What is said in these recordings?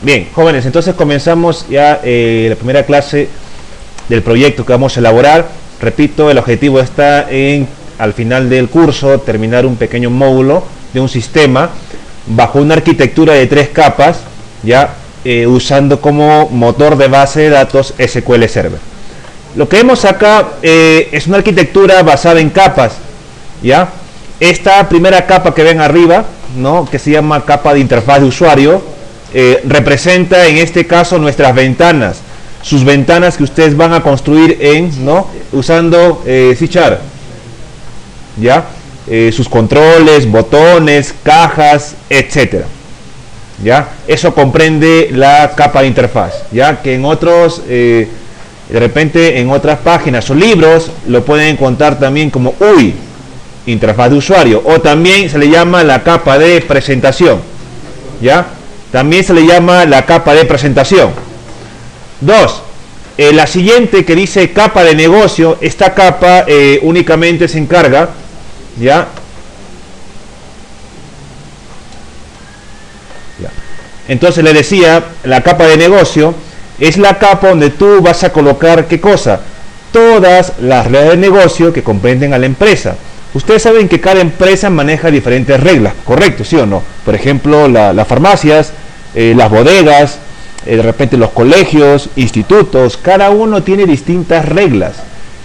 Bien, jóvenes, entonces comenzamos ya la primera clase del proyecto que vamos a elaborar. Repito, el objetivo está en, al final del curso, terminar un pequeño módulo de un sistema bajo una arquitectura de 3 capas, ya usando como motor de base de datos SQL Server. Lo que vemos acá es una arquitectura basada en capas, ya. Esta primera capa que ven arriba, ¿no?, que se llama capa de interfaz de usuario, representa en este caso nuestras ventanas, sus ventanas que ustedes van a construir en, ¿no?, usando C#, ya, sus controles, botones, cajas, etcétera. Ya, eso comprende la capa de interfaz, ya que en otros de repente en otras páginas o libros lo pueden encontrar también como UI, interfaz de usuario, o también se le llama la capa de presentación, ya, también se le llama la capa de presentación. 2, la siguiente que dice capa de negocio, esta capa únicamente se encarga, ya, entonces le decía, la capa de negocio es la capa donde tú vas a colocar, ¿qué cosa? Todas las reglas de negocio que comprenden a la empresa. Ustedes saben que cada empresa maneja diferentes reglas, ¿correcto? ¿Sí o no? Por ejemplo, las farmacias, las bodegas, de repente los colegios, institutos, cada uno tiene distintas reglas.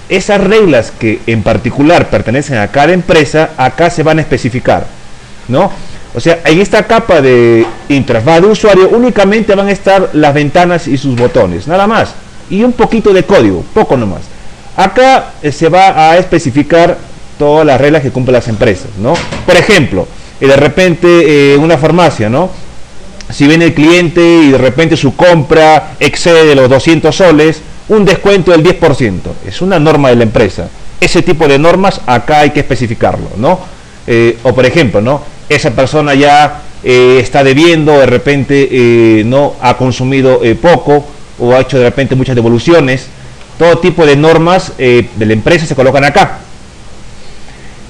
Esas reglas que en particular pertenecen a cada empresa, acá se van a especificar, ¿no? O sea, en esta capa de interfaz de usuario únicamente van a estar las ventanas y sus botones, nada más. Y un poquito de código, poco nomás. Acá se va a especificar todas las reglas que cumplen las empresas, ¿no? Por ejemplo, de repente una farmacia, ¿no? Si viene el cliente y de repente su compra excede de los 200 soles, un descuento del 10%. Es una norma de la empresa. Ese tipo de normas acá hay que especificarlo, ¿no? O por ejemplo, ¿no?, esa persona ya está debiendo, de repente no ha consumido poco o ha hecho de repente muchas devoluciones. Todo tipo de normas de la empresa se colocan acá.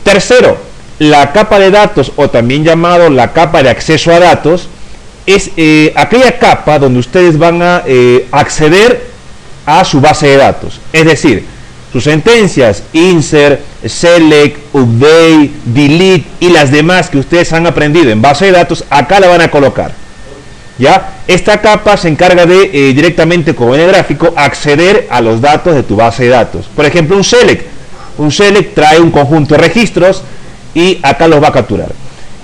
Tercero, la capa de datos, o también llamado la capa de acceso a datos, es aquella capa donde ustedes van a acceder a su base de datos. Es decir, sus sentencias, insert, select, update, delete y las demás que ustedes han aprendido en base de datos, acá la van a colocar. ¿Ya? Esta capa se encarga de directamente, como en el gráfico, acceder a los datos de tu base de datos. Por ejemplo, un select. Un select trae un conjunto de registros y acá los va a capturar.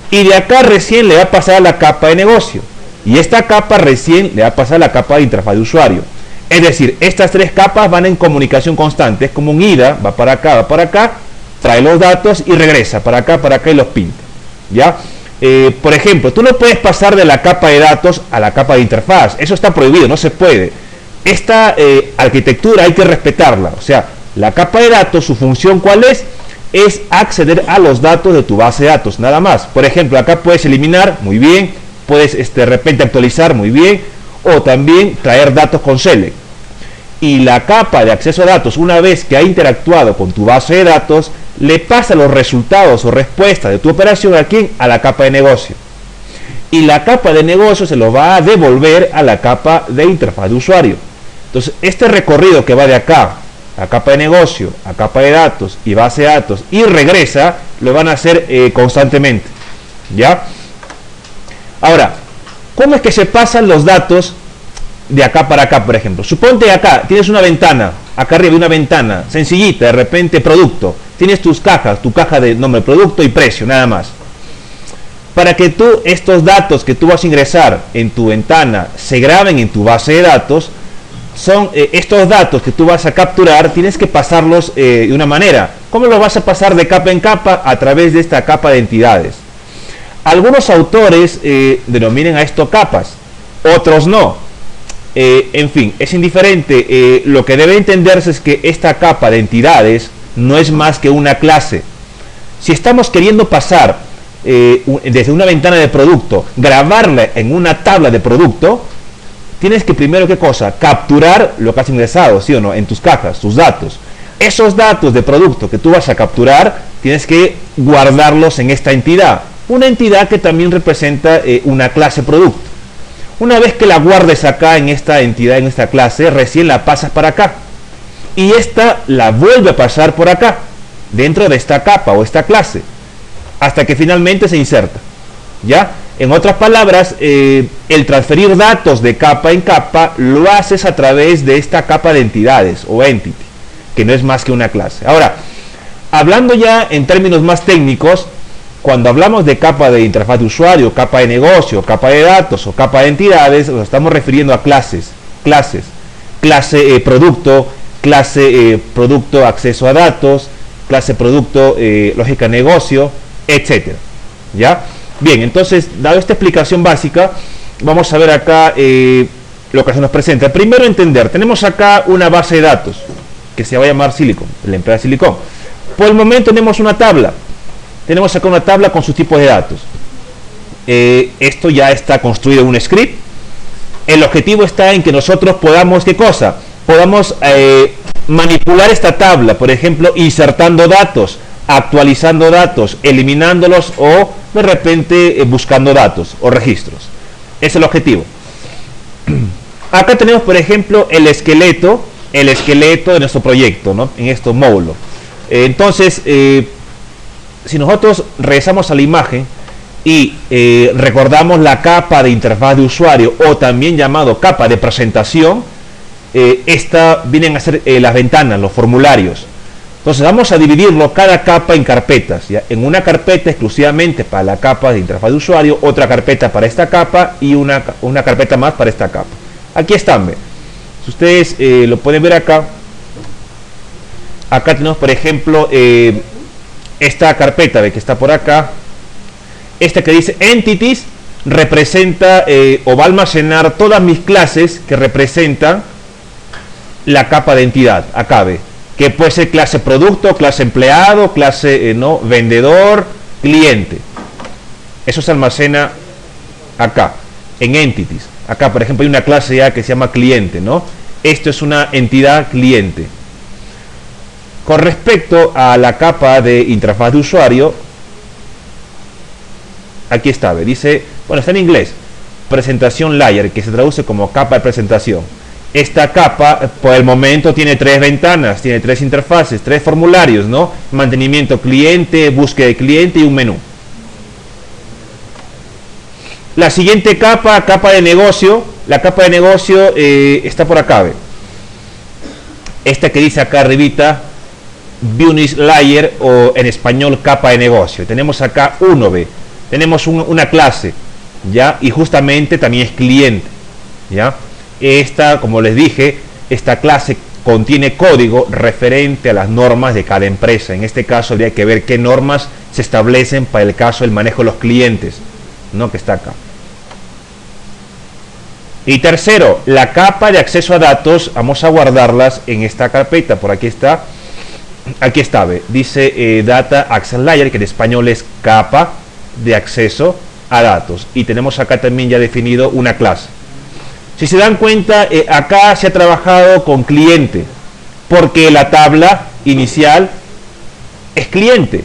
Y de acá recién le va a pasar a la capa de negocio. Y esta capa recién le va a pasar a la capa de interfaz de usuario. Es decir, estas 3 capas van en comunicación constante. Es como un ida, va para acá, trae los datos y regresa para acá y los pinta. ¿Ya? Por ejemplo, tú no puedes pasar de la capa de datos a la capa de interfaz. Eso está prohibido, no se puede. Esta arquitectura hay que respetarla. O sea, la capa de datos, su función ¿cuál es? Es acceder a los datos de tu base de datos, nada más. Por ejemplo, acá puedes eliminar, muy bien. Puedes de repente actualizar, muy bien. O también traer datos con select. Y la capa de acceso a datos, una vez que ha interactuado con tu base de datos, le pasa los resultados o respuestas de tu operación ¿a quién? A la capa de negocio. Y la capa de negocio se lo va a devolver a la capa de interfaz de usuario. Entonces, este recorrido que va de acá a capa de negocio, a capa de datos y base de datos y regresa, lo van a hacer constantemente. ¿Ya? Ahora, ¿cómo es que se pasan los datos de acá para acá, por ejemplo? Suponte acá, tienes una ventana, acá arriba hay una ventana, sencillita, de repente producto. Tienes tus cajas, tu caja de nombre, producto y precio, nada más. Para que tú, estos datos que tú vas a ingresar en tu ventana, se graben en tu base de datos, son estos datos que tú vas a capturar, tienes que pasarlos de una manera. ¿Cómo los vas a pasar de capa en capa? A través de esta capa de entidades. Algunos autores denominan a esto capas, otros no. En fin, es indiferente. Lo que debe entenderse es que esta capa de entidades no es más que una clase. Si estamos queriendo pasar desde una ventana de producto, grabarla en una tabla de producto, tienes que primero, ¿qué cosa? Capturar lo que has ingresado, ¿sí o no? En tus cajas, tus datos. Esos datos de producto que tú vas a capturar, tienes que guardarlos en esta entidad. Una entidad que también representa una clase producto. Una vez que la guardes acá en esta entidad, en esta clase, recién la pasas para acá. Y esta la vuelve a pasar por acá, dentro de esta capa o esta clase, hasta que finalmente se inserta. ¿Ya? En otras palabras, el transferir datos de capa en capa lo haces a través de esta capa de entidades o entity, que no es más que una clase. Ahora, hablando ya en términos más técnicos, cuando hablamos de capa de interfaz de usuario, capa de negocio, capa de datos o capa de entidades, nos estamos refiriendo a clase producto, clase producto acceso a datos, clase producto lógica negocio, etcétera. ¿Ya? Bien, entonces, dado esta explicación básica, vamos a ver acá lo que se nos presenta. Primero entender, tenemos acá una base de datos que se va a llamar Silicon, la empresa Silicon. Por el momento tenemos una tabla. Tenemos acá una tabla con sus tipos de datos. Esto ya está construido en un script. El objetivo está en que nosotros podamos, ¿qué cosa? Podamos manipular esta tabla, por ejemplo, insertando datos, actualizando datos, eliminándolos o de repente buscando datos o registros. Es el objetivo. Acá tenemos, por ejemplo, el esqueleto de nuestro proyecto, ¿no? En este módulo. Entonces, si nosotros regresamos a la imagen y recordamos la capa de interfaz de usuario o también llamado capa de presentación, esta vienen a ser las ventanas, los formularios. Entonces vamos a dividirlo cada capa en carpetas, ¿ya? En una carpeta exclusivamente para la capa de interfaz de usuario, otra carpeta para esta capa y una carpeta más para esta capa. Aquí están, ¿ve? Si ustedes lo pueden ver acá, acá tenemos por ejemplo esta carpeta, ¿ve? Que está por acá. Esta que dice Entities representa o va a almacenar todas mis clases que representan la capa de entidad. Acá, ¿ve? Que puede ser clase producto, clase empleado, clase vendedor, cliente. Eso se almacena acá, en Entities. Acá, por ejemplo, hay una clase ya que se llama cliente, ¿no? Esto es una entidad cliente. Con respecto a la capa de interfaz de usuario, aquí está, ¿ve? Dice, bueno, está en inglés, presentación layer, que se traduce como capa de presentación. Esta capa, por el momento, tiene 3 ventanas, tiene 3 interfaces, 3 formularios, ¿no? Mantenimiento cliente, búsqueda de cliente y un menú. La siguiente capa, capa de negocio. La capa de negocio está por acá, ¿ve? Esta que dice acá arribita, Business Layer, o en español capa de negocio. Tenemos acá uno, ¿ve? Tenemos una clase, ¿ya? Y justamente también es cliente, ¿ya? Esta, como les dije, esta clase contiene código referente a las normas de cada empresa. En este caso habría que ver qué normas se establecen para el caso del manejo de los clientes, ¿no? Que está acá. Y tercero, la capa de acceso a datos, vamos a guardarlas en esta carpeta. Por aquí está. Aquí está, ¿ve? Dice Data Access Layer, que en español es capa de acceso a datos. Y tenemos acá también ya definido una clase. Si se dan cuenta, acá se ha trabajado con cliente, porque la tabla inicial es cliente.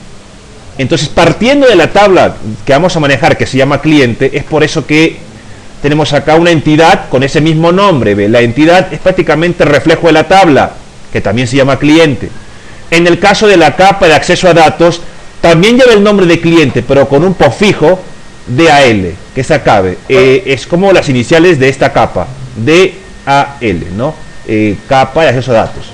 Entonces, partiendo de la tabla que vamos a manejar, que se llama cliente, es por eso que tenemos acá una entidad con ese mismo nombre, ¿ve? La entidad es prácticamente el reflejo de la tabla, que también se llama cliente. En el caso de la capa de acceso a datos, también lleva el nombre de cliente, pero con un pofijo DAL, que es acá, es como las iniciales de esta capa, DAL, ¿no? Capa de acceso a datos.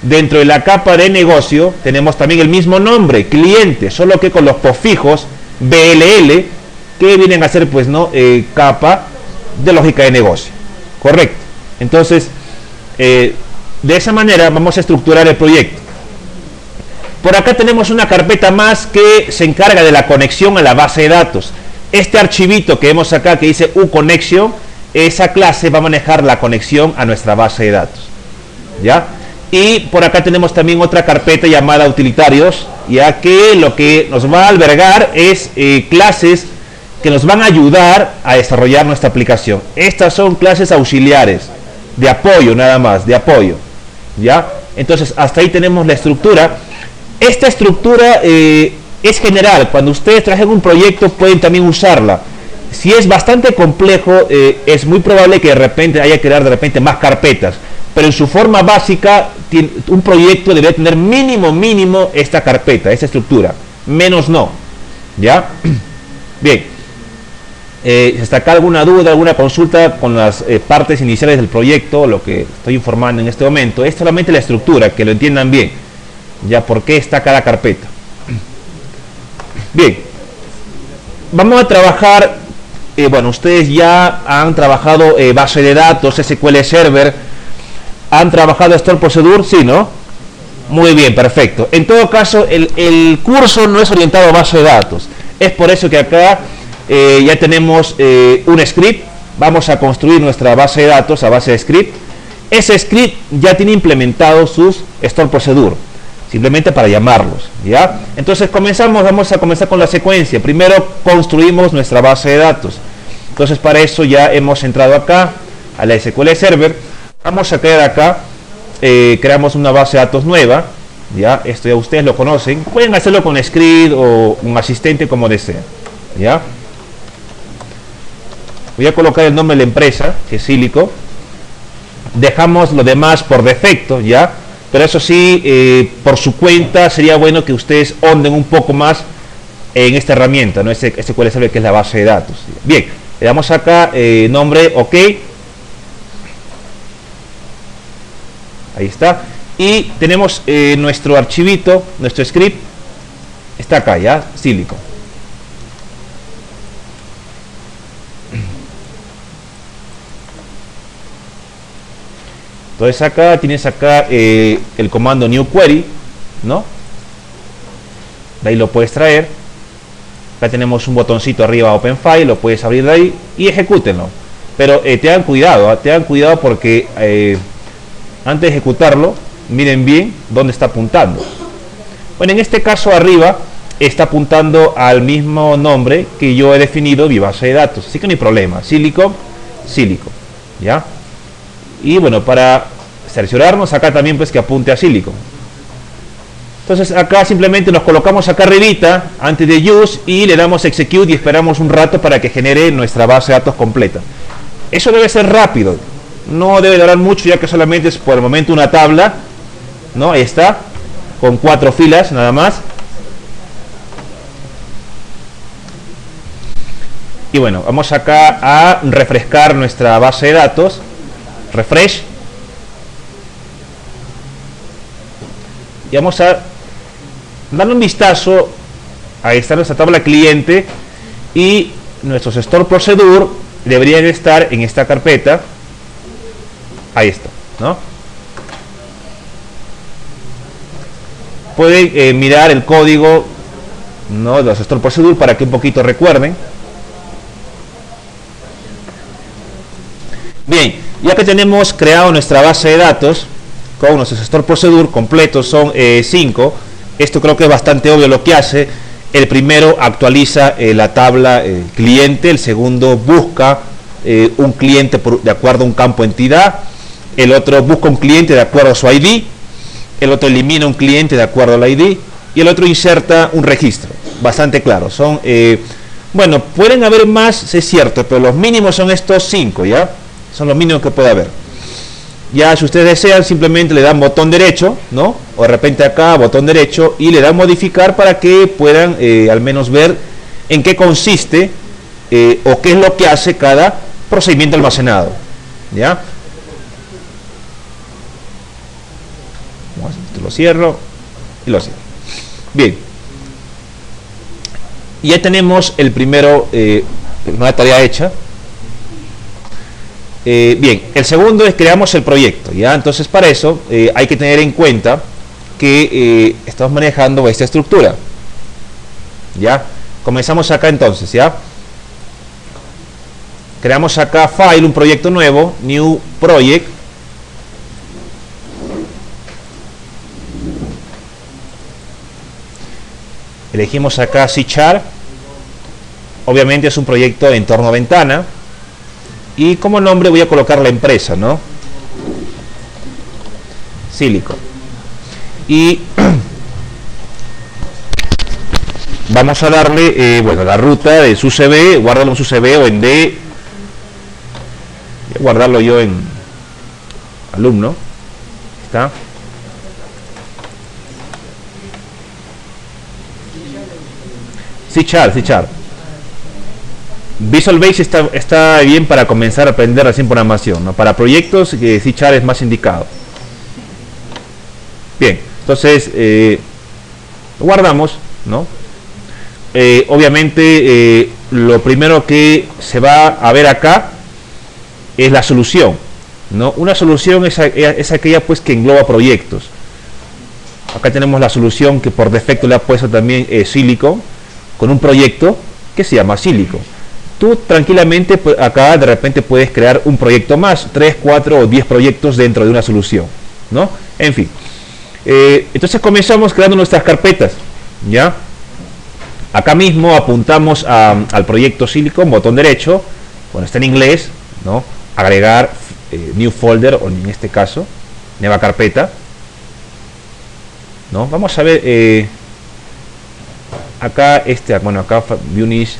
Dentro de la capa de negocio tenemos también el mismo nombre, cliente, solo que con los pofijos BLL, que vienen a ser, pues, ¿no? Capa de lógica de negocio. Correcto. Entonces, de esa manera vamos a estructurar el proyecto. Por acá tenemos una carpeta más que se encarga de la conexión a la base de datos. Este archivito que vemos acá que dice uConnection, esa clase va a manejar la conexión a nuestra base de datos, ¿ya? Y por acá tenemos también otra carpeta llamada utilitarios, ya que lo que nos va a albergar es clases que nos van a ayudar a desarrollar nuestra aplicación. Estas son clases auxiliares, de apoyo nada más, de apoyo, ¿ya? Entonces hasta ahí tenemos la estructura. Esta estructura es general, cuando ustedes trajen un proyecto pueden también usarla. Si es bastante complejo, es muy probable que de repente haya que crear de repente más carpetas, pero en su forma básica un proyecto debe tener mínimo esta carpeta, esta estructura, menos no, ¿ya? Bien, ¿está acá alguna duda, alguna consulta con las partes iniciales del proyecto, lo que estoy informando en este momento? Es solamente la estructura, que lo entiendan bien, ya por qué está cada carpeta. Bien, vamos a trabajar, bueno, ustedes ya han trabajado base de datos, SQL Server, han trabajado Store Procedure, sí, ¿no? Muy bien, perfecto. En todo caso, el curso no es orientado a base de datos, es por eso que acá ya tenemos un script. Vamos a construir nuestra base de datos a base de script. Ese script ya tiene implementado sus Store Procedure, simplemente para llamarlos, ¿ya? Entonces vamos a comenzar con la secuencia. Primero construimos nuestra base de datos. Entonces para eso ya hemos entrado acá a la SQL Server. Vamos a crear acá, creamos una base de datos nueva, ¿ya? Esto ya ustedes lo conocen. Pueden hacerlo con script o un asistente, como deseen, ¿ya? Voy a colocar el nombre de la empresa, que es Silico. Dejamos lo demás por defecto, ¿ya? Pero eso sí, por su cuenta sería bueno que ustedes honden un poco más en esta herramienta, ¿no? SQL Server, que es la base de datos. Bien, le damos acá nombre, ok. Ahí está. Y tenemos nuestro archivito, nuestro script, está acá, ¿ya? Silico. Entonces acá tienes el comando new query, ¿no? De ahí lo puedes traer. Acá tenemos un botoncito arriba, open file, lo puedes abrir de ahí y ejecútenlo. Pero tengan cuidado porque antes de ejecutarlo, miren bien dónde está apuntando. Bueno, en este caso arriba está apuntando al mismo nombre que yo he definido mi base de datos, así que no hay problema. Silico, ¿ya? Y bueno, para cerciorarnos acá también pues que apunte a Silico. Entonces acá simplemente nos colocamos acá arribita antes de use y le damos execute y esperamos un rato para que genere nuestra base de datos completa. Eso debe ser rápido, no debe durar mucho, ya que solamente es por el momento una tabla, ¿no? Ahí está, con 4 filas nada más. Y bueno, vamos acá a refrescar nuestra base de datos. Refresh. Y vamos a darle un vistazo. Ahí está nuestra tabla cliente. Y nuestros Store Procedure deberían estar en esta carpeta. Ahí está, ¿no? Pueden mirar el código, ¿no?, de los Store Procedure para que un poquito recuerden. Bien, ya que tenemos creado nuestra base de datos con nuestros Store Procedure completos, son 5. Esto creo que es bastante obvio lo que hace. El primero actualiza la tabla cliente, el segundo busca un cliente de acuerdo a un campo entidad, el otro busca un cliente de acuerdo a su ID, el otro elimina un cliente de acuerdo al ID y el otro inserta un registro. Bastante claro. Son, bueno, pueden haber más, es cierto, pero los mínimos son estos 5, ¿ya? Son los mínimos que puede haber. Ya si ustedes desean, simplemente le dan botón derecho, ¿no? O de repente acá botón derecho y le dan modificar para que puedan al menos ver en qué consiste o qué es lo que hace cada procedimiento almacenado, ¿ya? Esto lo cierro y lo cierro. Bien. Ya tenemos el primero, una tarea hecha. Bien, el segundo es creamos el proyecto, ¿ya? Entonces para eso hay que tener en cuenta que estamos manejando esta estructura, ¿ya? Comenzamos acá entonces, ¿ya? Creamos acá file, un proyecto nuevo, new project. Elegimos acá C#. Obviamente es un proyecto de entorno ventana. Y como nombre voy a colocar la empresa, ¿no? Silico. Y vamos a darle, bueno, la ruta de su CV, guárdalo en su CV o en D. Voy a guardarlo yo en alumno. ¿Está? C#. Visual Basic está bien para comenzar a aprender recién programación, ¿no? Para proyectos, C# es más indicado. Bien, entonces lo guardamos, ¿no? Obviamente lo primero que se va a ver acá es la solución, ¿no? Una solución es aquella pues que engloba proyectos. Acá tenemos la solución que por defecto le ha puesto también Silicon, con un proyecto que se llama Silicon. Tú tranquilamente pues, acá de repente puedes crear un proyecto más, 3, 4 o 10 proyectos dentro de una solución, ¿no? En fin, entonces comenzamos creando nuestras carpetas, ¿ya? Acá mismo apuntamos al proyecto Silicon, botón derecho, bueno, está en inglés, ¿no? Agregar new folder, o en este caso, nueva carpeta, ¿no? Vamos a ver, acá, bueno, acá Business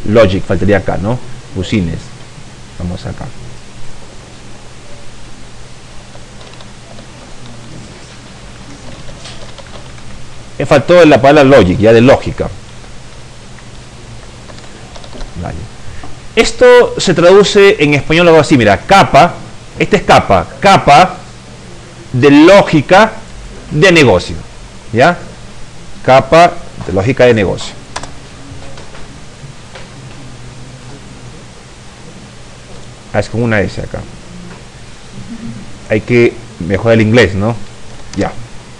Logic, faltaría acá, ¿no? Business, vamos acá. Me faltó la palabra logic, ya de lógica. Vale. Esto se traduce en español algo así, mira, capa, esta es capa de lógica de negocio, ¿ya? Capa de lógica de negocio. Es con una S acá. Hay que mejorar el inglés, ¿no? Ya,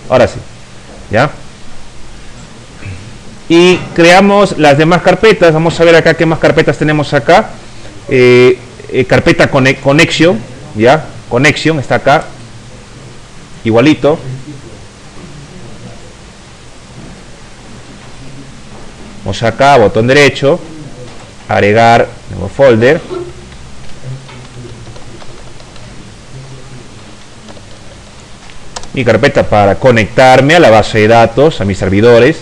ahora sí, ¿ya? Y creamos las demás carpetas. Vamos a ver acá qué más carpetas tenemos acá. Carpeta Connection, ¿ya? Connection está acá, igualito. Vamos acá, botón derecho, agregar nuevo folder. Mi carpeta para conectarme a la base de datos, a mis servidores.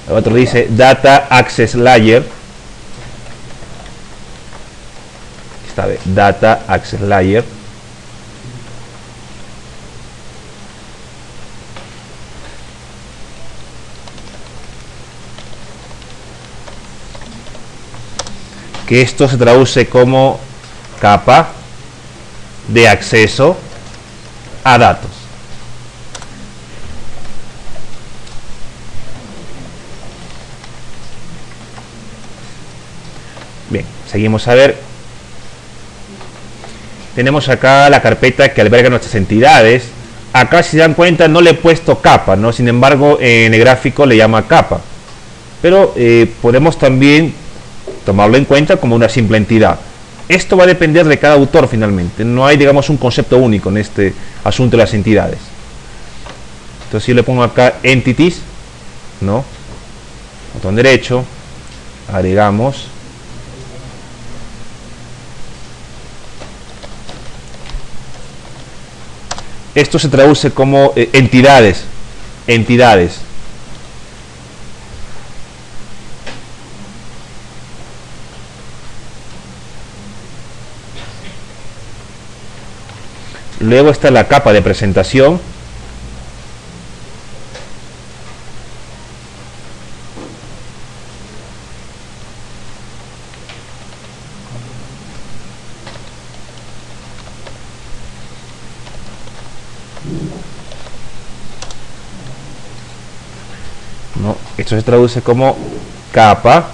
El otro dice Data Access Layer. Esta vez, Data Access Layer. Que esto se traduce como capa de acceso a datos. Bien, seguimos a ver. Tenemos acá la carpeta que alberga nuestras entidades. Acá, si se dan cuenta, no le he puesto capa, ¿no? Sin embargo, en el gráfico le llama capa. Pero podemos también tomarlo en cuenta como una simple entidad. Esto va a depender de cada autor finalmente. No hay, digamos, un concepto único en este asunto de las entidades. Entonces, si le pongo acá Entities, ¿no? Botón derecho, agregamos. Esto se traduce como entidades. Luego está la capa de presentación. ¿No? Esto se traduce como capa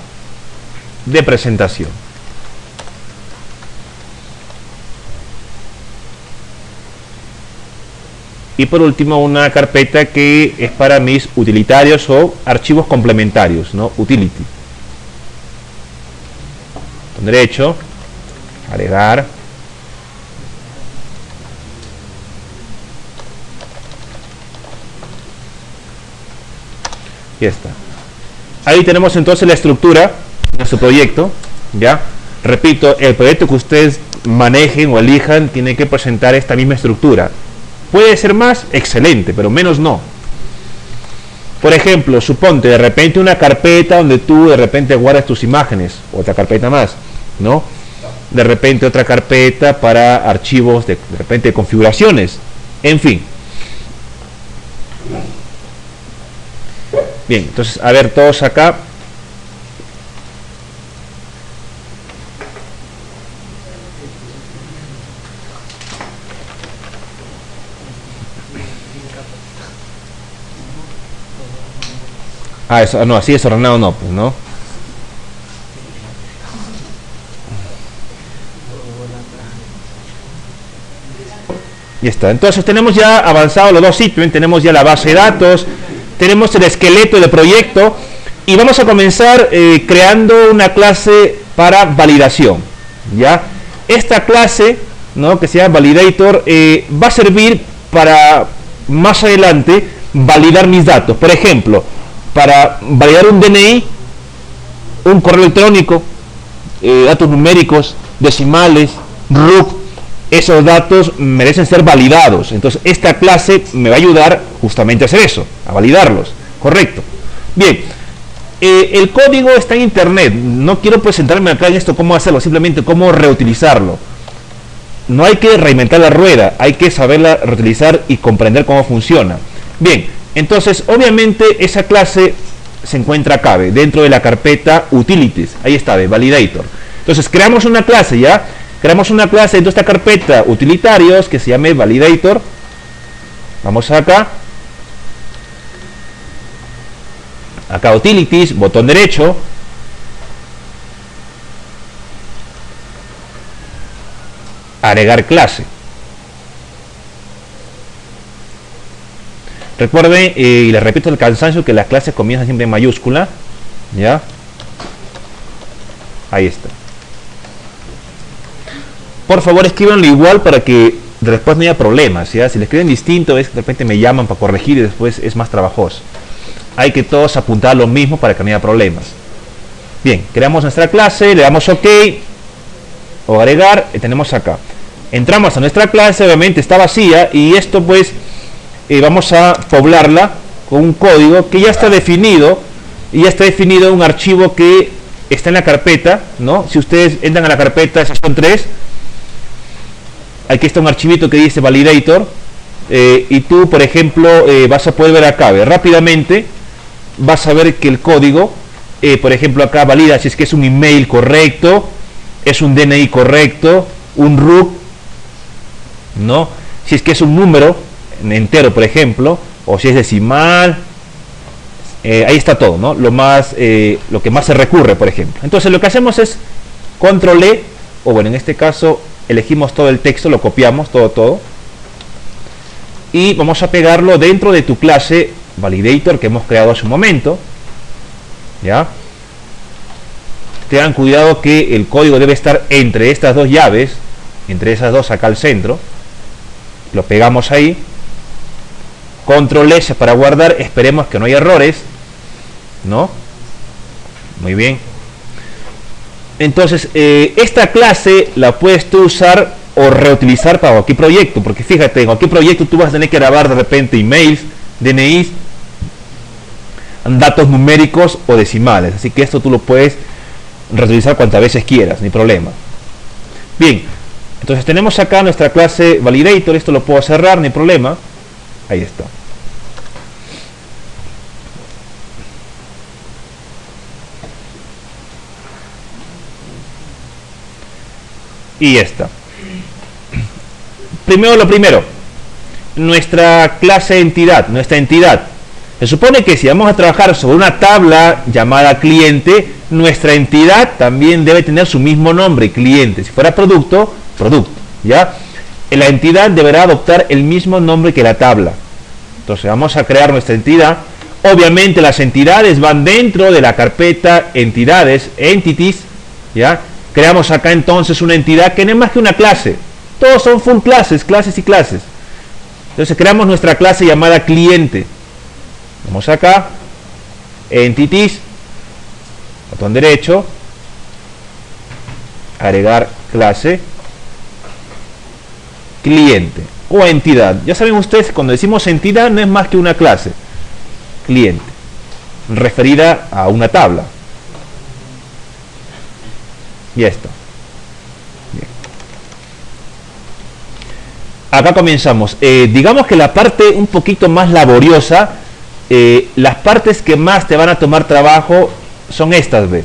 de presentación. Y por último, una carpeta que es para mis utilitarios o archivos complementarios, ¿no? Utility. Con derecho, agregar. Y ya está. Ahí tenemos entonces la estructura de nuestro proyecto, ¿ya? Repito, el proyecto que ustedes manejen o elijan tiene que presentar esta misma estructura. Puede ser más, excelente, pero menos no. Por ejemplo, suponte de repente una carpeta donde tú de repente guardas tus imágenes, otra carpeta más, ¿no? De repente otra carpeta para archivos de repente de configuraciones, en fin. Bien, entonces a ver todos acá. Eso no, así desordenado no, pues, ¿no? Ya está. Entonces tenemos ya avanzado los dos ítems, tenemos ya la base de datos, tenemos el esqueleto del proyecto y vamos a comenzar creando una clase para validación. ¿Ya? Esta clase, ¿no?, que se llama Validator, va a servir para más adelante validar mis datos. Por ejemplo, para validar un DNI, un correo electrónico, datos numéricos, decimales, RUC, esos datos merecen ser validados. Entonces esta clase me va a ayudar justamente a hacer eso, a validarlos. Correcto. Bien, el código está en internet. No quiero presentarme acá en esto cómo hacerlo, simplemente cómo reutilizarlo. No hay que reinventar la rueda, hay que saberla reutilizar y comprender cómo funciona. Bien, entonces obviamente esa clase se encuentra acá, dentro de la carpeta Utilities. Ahí está, de Validator. Entonces creamos una clase, ¿ya? Creamos una clase dentro de esta carpeta utilitarios que se llame Validator. Vamos acá. Acá Utilities, botón derecho. Agregar clase. Recuerden, y les repito el cansancio, que las clases comienzan siempre en mayúscula. ¿Ya? Ahí está. Por favor, escríbanlo igual para que después no haya problemas, ¿ya? Si le escriben distinto, es que de repente me llaman para corregir y después es más trabajoso. Hay que todos apuntar lo mismo para que no haya problemas. Bien, creamos nuestra clase, le damos OK o agregar, y tenemos acá. Entramos a nuestra clase, obviamente está vacía y esto pues vamos a poblarla con un código que ya está definido, y ya está definido un archivo que está en la carpeta, ¿no? Si ustedes entran a la carpeta, esas son tres. Aquí está un archivito que dice Validator, y tú, por ejemplo, vas a poder ver acá, rápidamente vas a ver que el código, por ejemplo, acá valida si es que es un email correcto, es un DNI correcto, un RUC, ¿no? Si es que es un número entero, por ejemplo, o si es decimal, ahí está todo, ¿no? Lo que más se recurre, por ejemplo. Entonces lo que hacemos es control E, o bueno, en este caso elegimos todo el texto, lo copiamos todo y vamos a pegarlo dentro de tu clase Validator que hemos creado hace un momento. ¿Ya? Tengan cuidado que el código debe estar entre estas dos llaves, entre esas dos acá al centro. Lo pegamos ahí, control S para guardar, esperemos que no haya errores, ¿no? Muy bien. Entonces esta clase la puedes tú usar o reutilizar para cualquier proyecto, porque fíjate, en cualquier proyecto tú vas a tener que grabar de repente emails, DNIs, datos numéricos o decimales, así que esto tú lo puedes reutilizar cuantas veces quieras, ni problema. Bien, entonces tenemos acá nuestra clase Validator, esto lo puedo cerrar, ni problema. Ahí está. Y ya está. Primero lo primero, nuestra clase entidad, nuestra entidad. Se supone que si vamos a trabajar sobre una tabla llamada cliente, nuestra entidad también debe tener su mismo nombre, cliente. Si fuera producto, producto, ¿ya? La entidad deberá adoptar el mismo nombre que la tabla. Entonces vamos a crear nuestra entidad. Obviamente las entidades van dentro de la carpeta entidades, entities, ¿ya? Creamos acá entonces una entidad que no es más que una clase. Todos son full clases, clases y clases. Entonces creamos nuestra clase llamada cliente. Vamos acá, entities, botón derecho, agregar clase cliente o entidad. Ya saben ustedes, cuando decimos entidad no es más que una clase cliente referida a una tabla. Ya está. Bien. Acá comenzamos. Digamos que la parte un poquito más laboriosa, las partes que más te van a tomar trabajo son estas, ¿ve?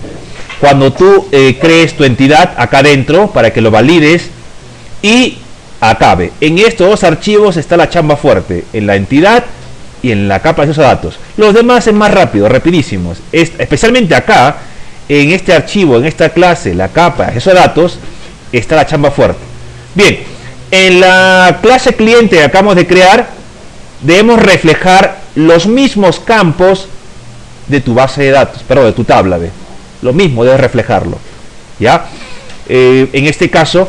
Cuando tú crees tu entidad acá adentro para que lo valides y acabe. En estos dos archivos está la chamba fuerte, en la entidad y en la capa de acceso a datos. Los demás es más rápido, rapidísimos. Especialmente acá, en este archivo, en esta clase, la capa de acceso a datos, está la chamba fuerte. Bien, en la clase cliente que acabamos de crear, debemos reflejar los mismos campos de tu base de datos, perdón, de tu tabla, ¿ve? Lo mismo debes reflejarlo, ¿ya? En este caso,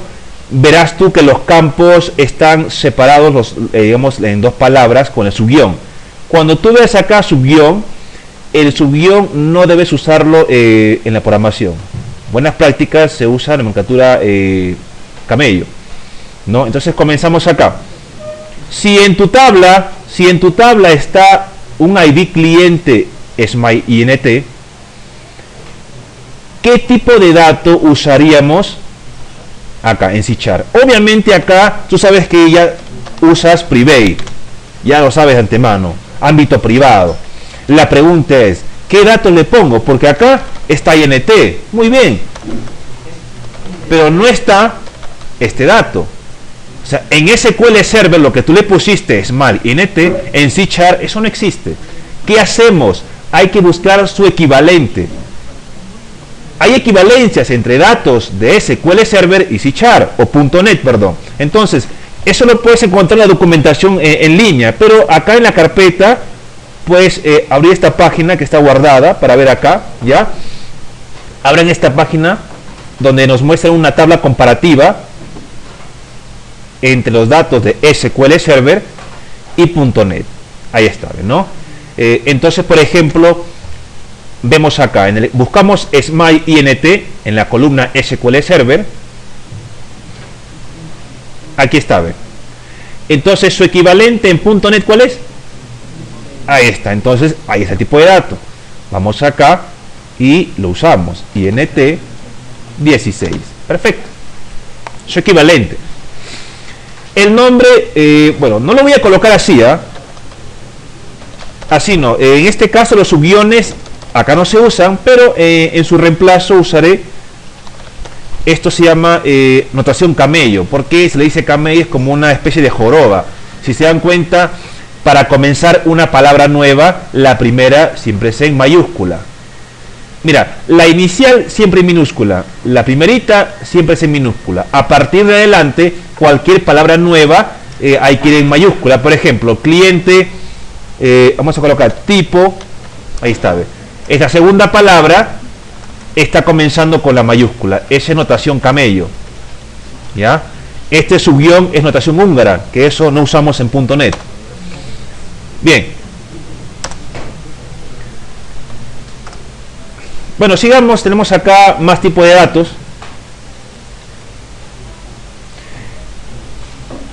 verás tú que los campos están separados, digamos, en dos palabras con el subguión. Cuando tú ves acá subguión, el subguión no debes usarlo en la programación. Buenas prácticas se usa en nomenclatura camello, ¿no? Entonces comenzamos acá. Si en tu tabla está un ID cliente SMIINT, ¿qué tipo de dato usaríamos acá en C#? Obviamente acá tú sabes que ya usas private, ya lo sabes de antemano, ámbito privado. La pregunta es, ¿qué dato le pongo? Porque acá está INT, muy bien, pero no está este dato. O sea, en SQL Server lo que tú le pusiste es mal INT, en C# eso no existe. ¿Qué hacemos? Hay que buscar su equivalente. Hay equivalencias entre datos de SQL Server y C# o .NET, perdón. Entonces, eso lo puedes encontrar en la documentación en línea, pero acá en la carpeta puedes abrir esta página que está guardada para ver acá, ¿ya? Abran esta página donde nos muestra una tabla comparativa entre los datos de SQL Server y .NET. Ahí está, ¿no? Entonces, por ejemplo, vemos acá, buscamos SMIINT en la columna SQL Server. Aquí está, ¿ve? Entonces, su equivalente en .NET, ¿cuál es? Ahí está, entonces, ahí está el tipo de dato. Vamos acá y lo usamos. INT 16. Perfecto. Su equivalente. El nombre, bueno, no lo voy a colocar así, ¿ah? Así no. En este caso los subguiones acá no se usan, pero en su reemplazo usaré, esto se llama notación camello. Porque se le dice camello, es como una especie de joroba. Si se dan cuenta, para comenzar una palabra nueva, la primera siempre es en mayúscula. Mira, la inicial siempre en minúscula, la primerita siempre es en minúscula. A partir de adelante, cualquier palabra nueva hay que ir en mayúscula. Por ejemplo, cliente, vamos a colocar tipo, ahí está, ¿ve? Esta segunda palabra está comenzando con la mayúscula, esa es notación camello, ¿ya? Este subguión es notación húngara, que eso no usamos en .NET. Bien. Bueno, sigamos, tenemos acá más tipos de datos.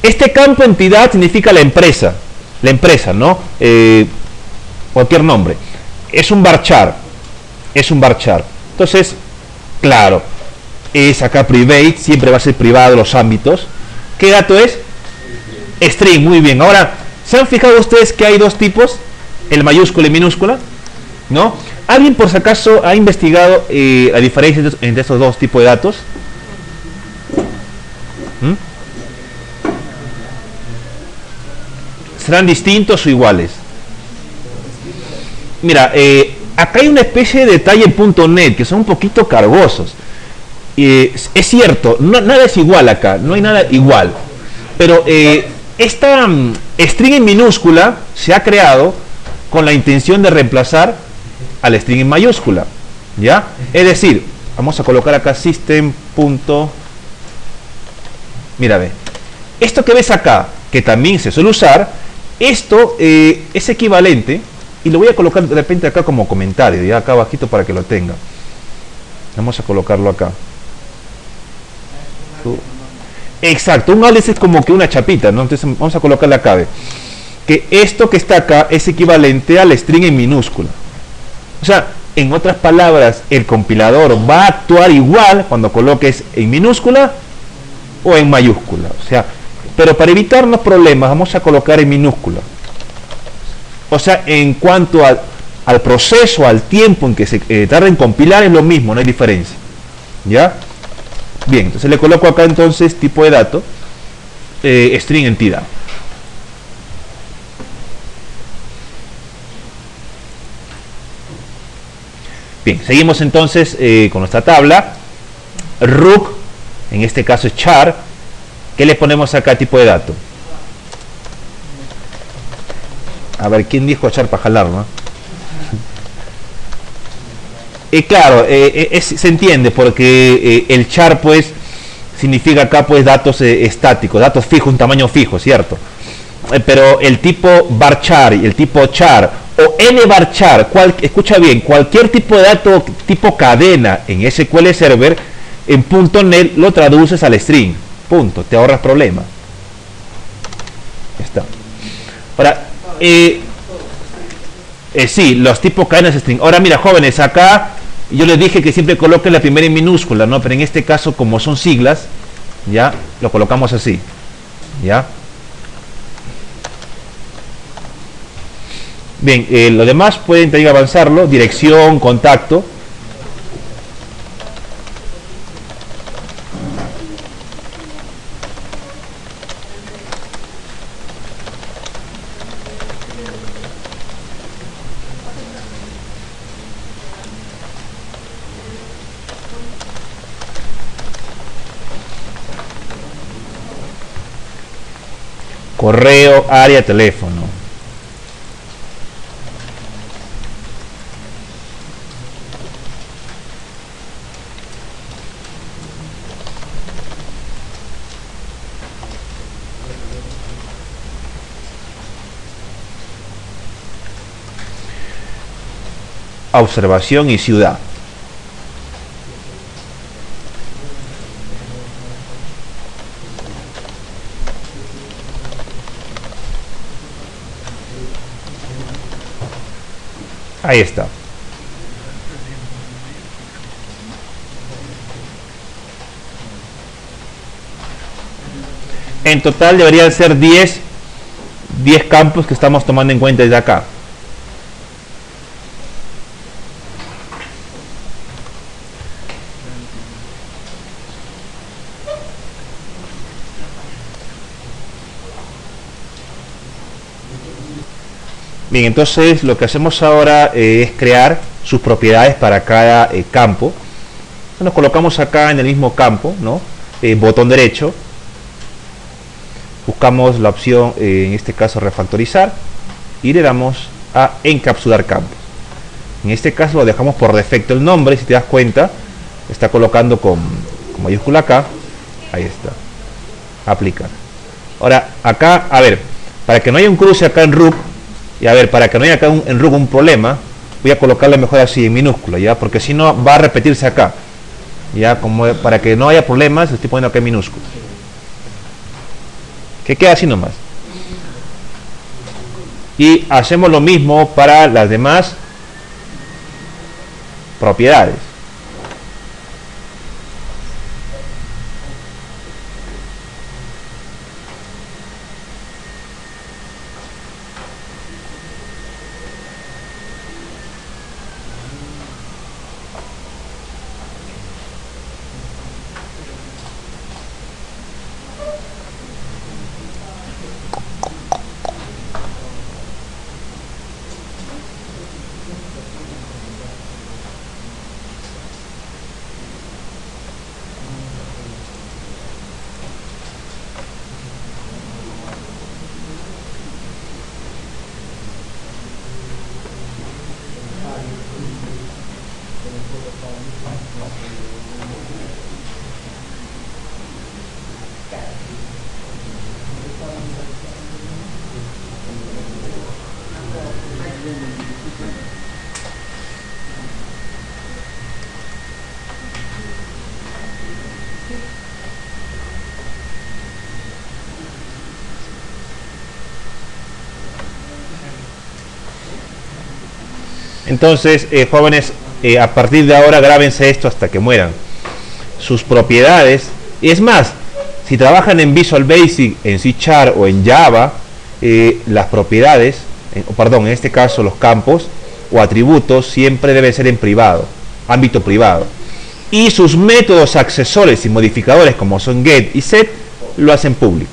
Este campo entidad significa la empresa, ¿no? Cualquier nombre. Es un varchar, Entonces, claro, es acá private, siempre va a ser privado los ámbitos. ¿Qué dato es? String, muy bien. Ahora, ¿se han fijado ustedes que hay dos tipos? El mayúscula y minúscula, ¿no? ¿Alguien por si acaso ha investigado la diferencia entre estos dos tipos de datos? ¿Serán distintos o iguales? Mira, acá hay una especie de detalle en .NET que son un poquito cargosos. Es cierto, nada es igual acá, no hay nada igual. Pero esta string en minúscula se ha creado con la intención de reemplazar al string en mayúscula, ¿ya? Es decir, vamos a colocar acá system. Mira, ve, esto que ves acá, que también se suele usar, esto es equivalente, y lo voy a colocar de repente acá como comentario, ya acá abajito para que lo tenga. Vamos a colocarlo acá. U- Exacto, un alias es como que una chapita, ¿no? Entonces vamos a colocarle acá, ve, que esto que está acá es equivalente al string en minúscula. O sea, en otras palabras, el compilador va a actuar igual cuando coloques en minúscula o en mayúscula. O sea, pero para evitarnos problemas vamos a colocar en minúscula. O sea, en cuanto al proceso, al tiempo en que se tarda en compilar es lo mismo, no hay diferencia. ¿Ya? Bien, entonces le coloco acá entonces tipo de dato, string entidad. Bien, seguimos entonces con nuestra tabla. Rook, en este caso es char. ¿Qué le ponemos acá tipo de dato? A ver, ¿quién dijo char para jalar, no? Claro, se entiende porque el char pues significa acá pues datos estáticos, datos fijos, un tamaño fijo, ¿cierto? Pero el tipo varchar y el tipo char o nvarchar, escucha bien, cualquier tipo de dato tipo cadena en SQL Server en .NET lo traduces al string, punto, te ahorras problemas. Ya está. Ahora, sí, los tipos cadenas string. Ahora mira, jóvenes, acá yo les dije que siempre coloquen la primera en minúscula, ¿no? Pero en este caso, como son siglas, ya lo colocamos así, ¿ya? Bien, lo demás pueden también avanzarlo, dirección, contacto. Correo, área, teléfono. Observación y ciudad. Ahí está. En total deberían ser 10 campos que estamos tomando en cuenta desde acá. Bien, entonces lo que hacemos ahora es crear sus propiedades para cada campo. Nos colocamos acá en el mismo campo, ¿no? Botón derecho. Buscamos la opción, en este caso refactorizar, y le damos a encapsular campos. En este caso lo dejamos por defecto el nombre, si te das cuenta, está colocando con mayúscula acá. Ahí está. Aplicar. Ahora, acá, a ver, para que no haya un cruce acá en root, y a ver, para que no haya acá en root un problema, voy a colocarlo mejor así en minúscula, ya, porque si no va a repetirse acá. Ya, como para que no haya problemas, estoy poniendo acá en minúscula. Que queda así nomás. Y hacemos lo mismo para las demás propiedades. Entonces, jóvenes, a partir de ahora grábense esto hasta que mueran. Sus propiedades, y es más, si trabajan en Visual Basic, en C# o en Java, las propiedades, perdón, en este caso los campos o atributos siempre deben ser en privado, ámbito privado. Y sus métodos accesorios y modificadores como son get y set lo hacen público.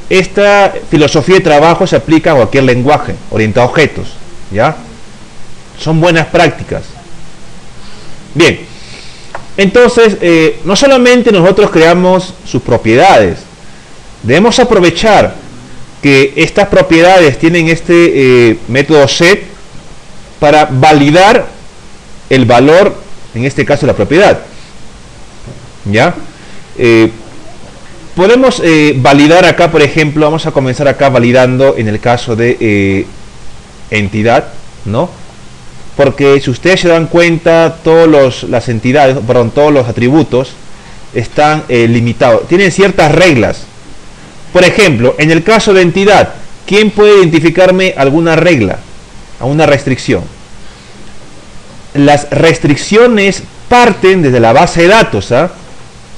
Esta filosofía de trabajo se aplica a cualquier lenguaje orientado a objetos, ¿ya? Son buenas prácticas. Bien, entonces no solamente nosotros creamos sus propiedades, debemos aprovechar que estas propiedades tienen este método set para validar el valor, en este caso la propiedad, ¿ya? Podemos validar acá, por ejemplo, vamos a comenzar acá validando en el caso de entidad, ¿no? Porque si ustedes se dan cuenta, todos los atributos están limitados, tienen ciertas reglas. Por ejemplo, en el caso de entidad, ¿quién puede identificarme alguna regla, alguna restricción? Las restricciones parten desde la base de datos, ¿ah?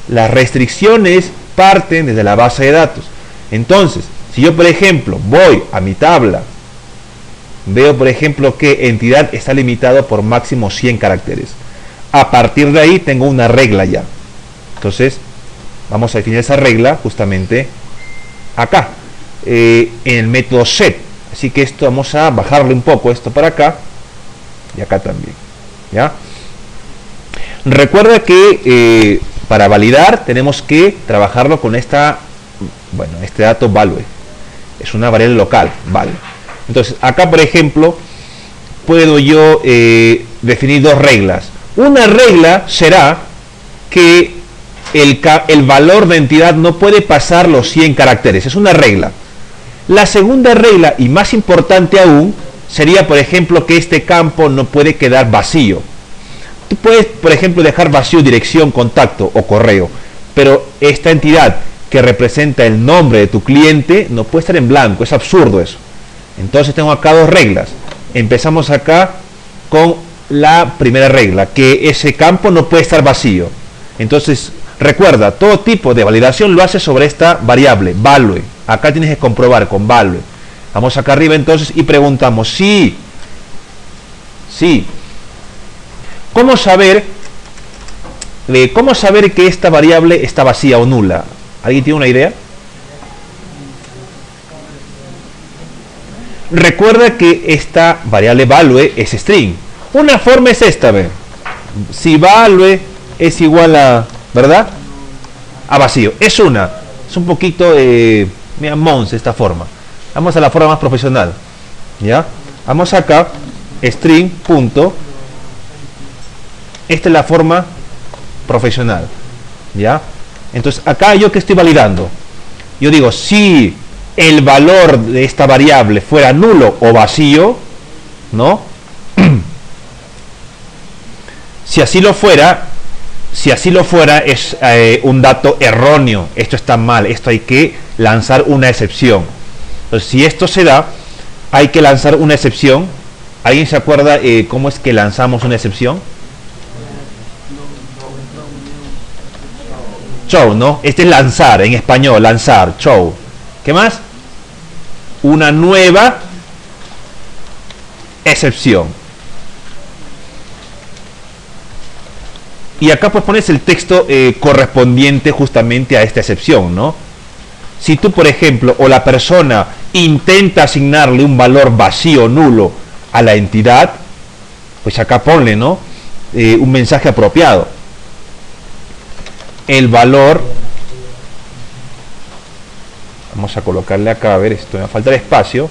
Las restricciones parten desde la base de datos. Entonces, si yo, por ejemplo, voy a mi tabla, veo, por ejemplo, que entidad está limitado por máximo 100 caracteres. A partir de ahí tengo una regla ya. Entonces, vamos a definir esa regla justamente acá, en el método set. Así que esto vamos a bajarle un poco esto para acá y acá también, ¿ya? Recuerda que para validar tenemos que trabajarlo con esta, bueno, este dato value. Es una variable local, vale. Entonces, acá, por ejemplo, puedo yo definir dos reglas. Una regla será que el valor de entidad no puede pasar los 100 caracteres. Es una regla. La segunda regla, y más importante aún, sería, por ejemplo, que este campo no puede quedar vacío. Tú puedes, por ejemplo, dejar vacío dirección, contacto o correo, pero esta entidad que representa el nombre de tu cliente no puede estar en blanco. Es absurdo eso. Entonces tengo acá dos reglas. Empezamos acá con la primera regla, que ese campo no puede estar vacío. Entonces, recuerda, todo tipo de validación lo hace sobre esta variable, value. Acá tienes que comprobar con value. Vamos acá arriba entonces y preguntamos, sí. ¿Cómo saber que esta variable está vacía o nula? ¿Alguien tiene una idea? Recuerda que esta variable value es string. Una forma es esta, ¿ve? Si value es igual a, ¿verdad? A vacío. Es un poquito, mira, mons esta forma. Vamos a la forma más profesional, ¿ya? Vamos acá, string, punto. Esta es la forma profesional, ¿ya? Entonces, acá yo que estoy validando, yo digo, si el valor de esta variable fuera nulo o vacío, ¿no? Si así lo fuera es un dato erróneo. Esto está mal, esto hay que lanzar una excepción. Entonces, si esto se da, hay que lanzar una excepción. ¿Alguien se acuerda cómo es que lanzamos una excepción? Show, ¿no? Este es lanzar, en español, lanzar, show. ¿Qué más? Una nueva excepción. Y acá pues pones el texto correspondiente justamente a esta excepción, ¿no? Si tú, por ejemplo, o la persona intenta asignarle un valor vacío, nulo, a la entidad, pues acá ponle, ¿no? Un mensaje apropiado. El valor, vamos a colocarle acá, a ver, esto me falta el espacio.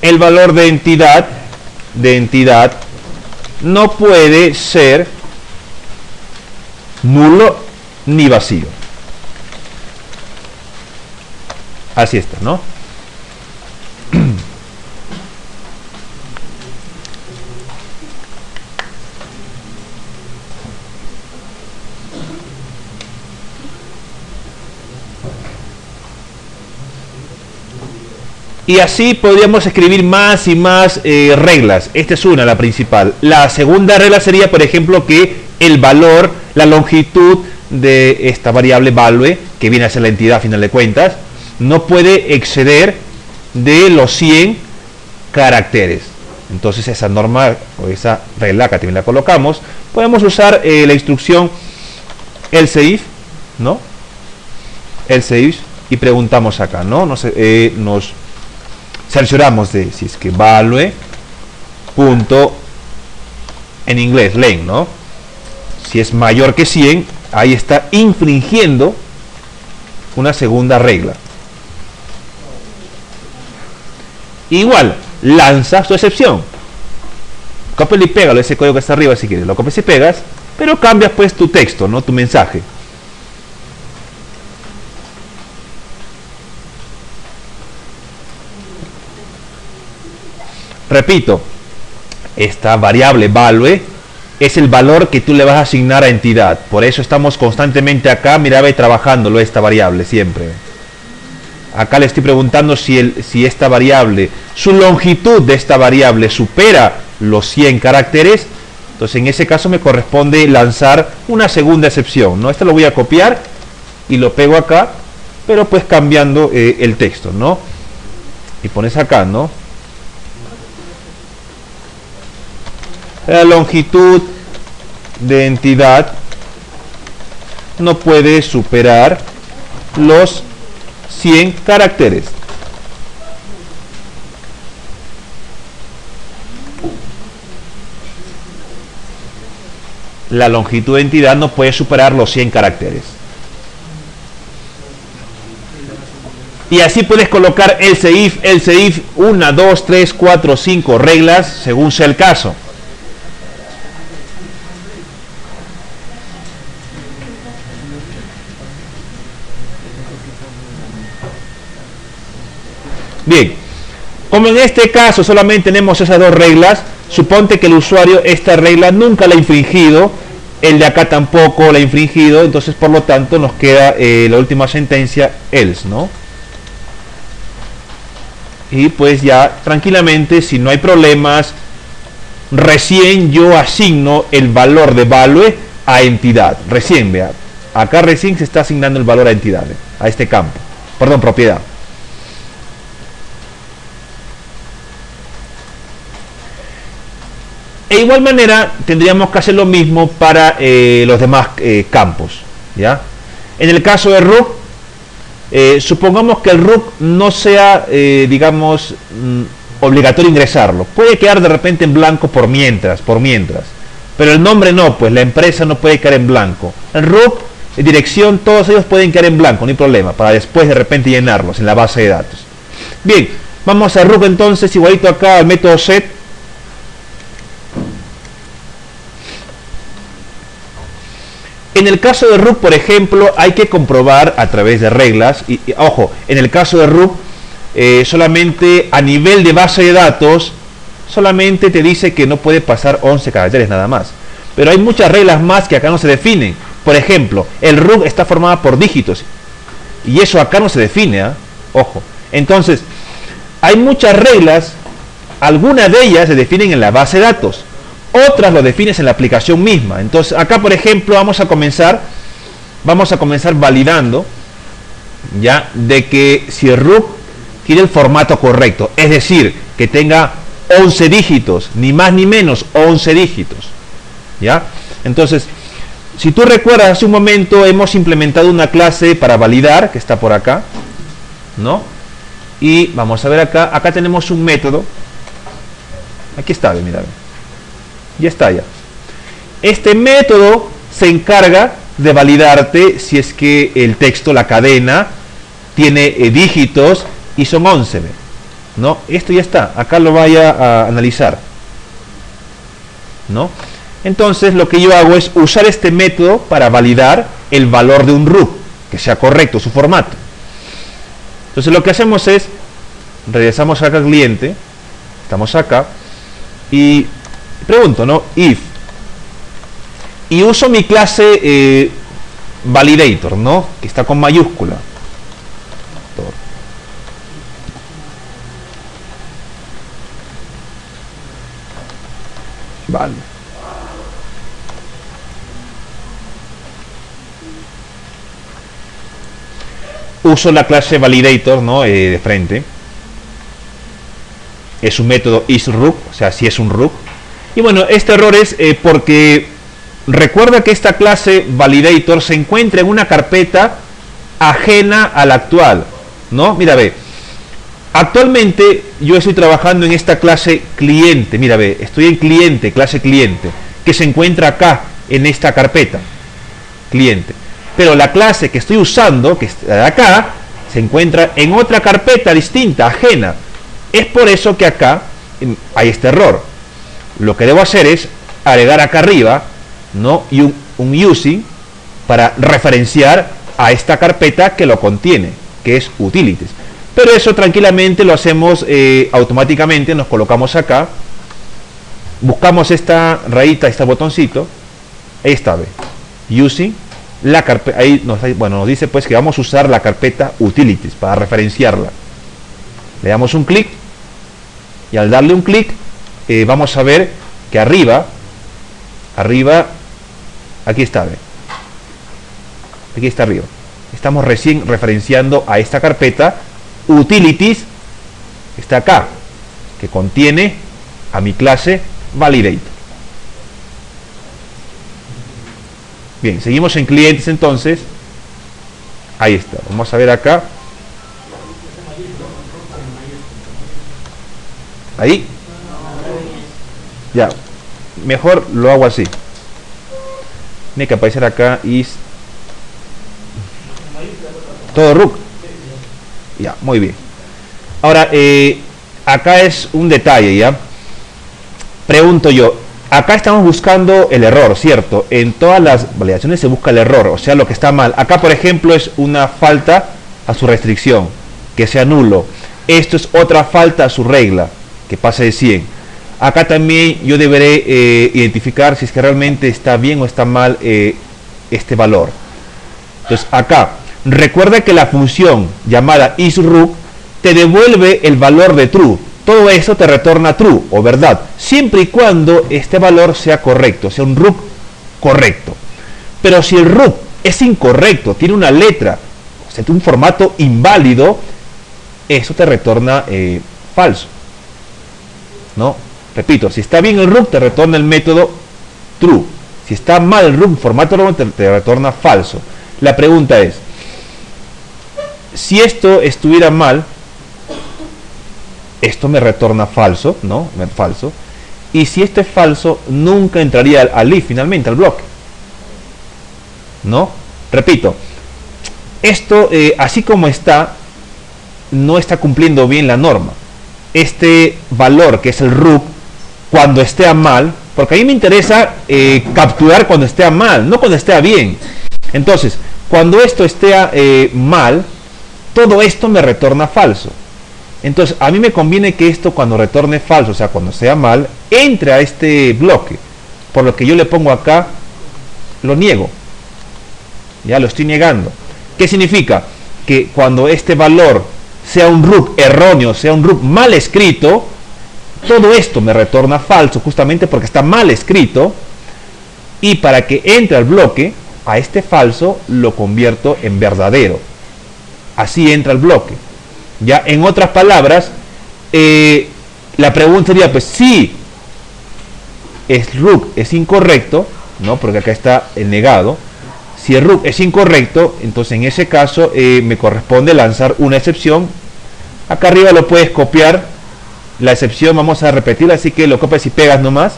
El valor de entidad no puede ser nulo ni vacío. Así está, ¿no? Y así podríamos escribir más y más reglas. Esta es una, la principal. La segunda regla sería, por ejemplo, que el valor, la longitud de esta variable value, que viene a ser la entidad a final de cuentas, no puede exceder de los 100 caracteres. Entonces esa norma o esa regla que también la colocamos. Podemos usar la instrucción else if, ¿no? Else if, y preguntamos acá, ¿no? Nos cercioramos de si es que value punto, en inglés len, ¿no? Si es mayor que 100, ahí está infringiendo una segunda regla. Igual, lanza su excepción. Cópialo y pégalo, ese código que está arriba si quieres. Lo copias y pegas, pero cambias pues tu texto, ¿no? Tu mensaje. Repito, esta variable value es el valor que tú le vas a asignar a entidad. Por eso estamos constantemente acá, mira, ve trabajándolo esta variable siempre. Acá le estoy preguntando si esta variable, su longitud de esta variable supera los 100 caracteres. Entonces en ese caso me corresponde lanzar una segunda excepción, ¿no? Esto lo voy a copiar y lo pego acá, pero pues cambiando el texto, ¿no? Y pones acá, ¿no? La longitud de entidad no puede superar los 100 caracteres. La longitud de entidad no puede superar los 100 caracteres. Y así puedes colocar else if, 1, 2, 3, 4, 5 reglas según sea el caso. Bien, como en este caso solamente tenemos esas dos reglas, suponte que el usuario esta regla nunca la ha infringido, el de acá tampoco la ha infringido, entonces por lo tanto nos queda la última sentencia else, ¿no? Y pues ya tranquilamente, si no hay problemas, recién yo asigno el valor de value a entidad. Recién, vea, acá recién se está asignando el valor a entidad, a este campo, perdón, propiedad. De igual manera tendríamos que hacer lo mismo para los demás campos, ¿ya? En el caso de root, supongamos que el root no sea, digamos, obligatorio ingresarlo. Puede quedar de repente en blanco por mientras. Pero el nombre no, pues la empresa no puede quedar en blanco. El root, dirección, todos ellos pueden quedar en blanco, no hay problema, para después de repente llenarlos en la base de datos. Bien, vamos a root entonces, igualito acá al método set. En el caso de root, por ejemplo, hay que comprobar a través de reglas, y ojo, en el caso de root, solamente a nivel de base de datos, solamente te dice que no puede pasar 11 caracteres nada más. Pero hay muchas reglas más que acá no se definen. Por ejemplo, el root está formado por dígitos, y eso acá no se define, ¿eh? Ojo. Entonces, hay muchas reglas, algunas de ellas se definen en la base de datos. Otras lo defines en la aplicación misma. Entonces acá por ejemplo vamos a comenzar validando ya de que si el root tiene el formato correcto, es decir, que tenga 11 dígitos, ni más ni menos 11 dígitos, ya. Entonces, si tú recuerdas, hace un momento hemos implementado una clase para validar que está por acá, ¿no? Y vamos a ver acá tenemos un método. Aquí está, mira. Ya está ya. Este método se encarga de validarte si es que el texto, la cadena, tiene dígitos y son 11, ¿no? Esto ya está. Acá lo vaya a analizar, ¿no? Entonces lo que yo hago es usar este método para validar el valor de un root, que sea correcto su formato. Entonces lo que hacemos es, regresamos acá al cliente, estamos acá, y pregunto, ¿no? If. Y uso mi clase validator, ¿no? Que está con mayúscula. Vale. Uso la clase validator, ¿no? De frente. Es un método isRoot, o sea, si es un root. Y bueno, este error es porque recuerda que esta clase validator se encuentra en una carpeta ajena a la actual, ¿no? Mira, ve. Actualmente yo estoy trabajando en esta clase cliente. Mira, ve, estoy en cliente, clase cliente, que se encuentra acá, en esta carpeta, cliente. Pero la clase que estoy usando, que está de acá, se encuentra en otra carpeta distinta, ajena. Es por eso que acá hay este error. Lo que debo hacer es agregar acá arriba, ¿no? Y un using para referenciar a esta carpeta que lo contiene, que es utilities. Pero eso tranquilamente lo hacemos automáticamente. Nos colocamos acá, buscamos esta rayita, este botoncito, ahí está, ve, using la carpeta, ahí nos dice pues que vamos a usar la carpeta utilities para referenciarla. Le damos un clic y al darle un clic vamos a ver que arriba, aquí está, ve, aquí está arriba, estamos recién referenciando a esta carpeta utilities, está acá, que contiene a mi clase validator. Bien, seguimos en clientes entonces. Ahí está, vamos a ver acá. Ahí. Ya, mejor lo hago así. Tiene que aparecer acá is todo root. Ya, muy bien. Ahora, acá es un detalle, ¿ya? Pregunto yo, acá estamos buscando el error, ¿cierto? En todas las validaciones se busca el error, o sea, lo que está mal. Acá, por ejemplo, es una falta a su restricción, que sea nulo. Esto es otra falta a su regla, que pase de 100. Acá también yo deberé identificar si es que realmente está bien o está mal este valor. Entonces, acá, recuerda que la función llamada isRoot te devuelve el valor de true. Todo eso te retorna true o verdad, siempre y cuando este valor sea correcto, sea un root correcto. Pero si el root es incorrecto, tiene una letra, o sea, un formato inválido, eso te retorna falso, ¿no? Repito, si está bien el root, te retorna el método true. Si está mal el root, formato te retorna falso. La pregunta es, si esto estuviera mal, esto me retorna falso, ¿no? Falso. Y si esto es falso, nunca entraría al if finalmente, al bloque, ¿no? Repito, esto así como está, no está cumpliendo bien la norma. Este valor que es el root, cuando esté mal, porque a mí me interesa capturar cuando esté mal, no cuando esté bien. Entonces, cuando esto esté mal, todo esto me retorna falso. Entonces, a mí me conviene que esto cuando retorne falso, o sea, cuando sea mal, entre a este bloque. Por lo que yo le pongo acá, lo niego. Ya lo estoy negando. ¿Qué significa? Que cuando este valor sea un root erróneo, sea un root mal escrito, todo esto me retorna falso, justamente porque está mal escrito. Y para que entre al bloque, a este falso lo convierto en verdadero. Así entra al bloque. Ya, en otras palabras, la pregunta sería, pues si el root es incorrecto, ¿no? Porque acá está el negado. Si el root es incorrecto, entonces en ese caso me corresponde lanzar una excepción. Acá arriba lo puedes copiar, la excepción vamos a repetirla, así que lo copias y pegas nomás.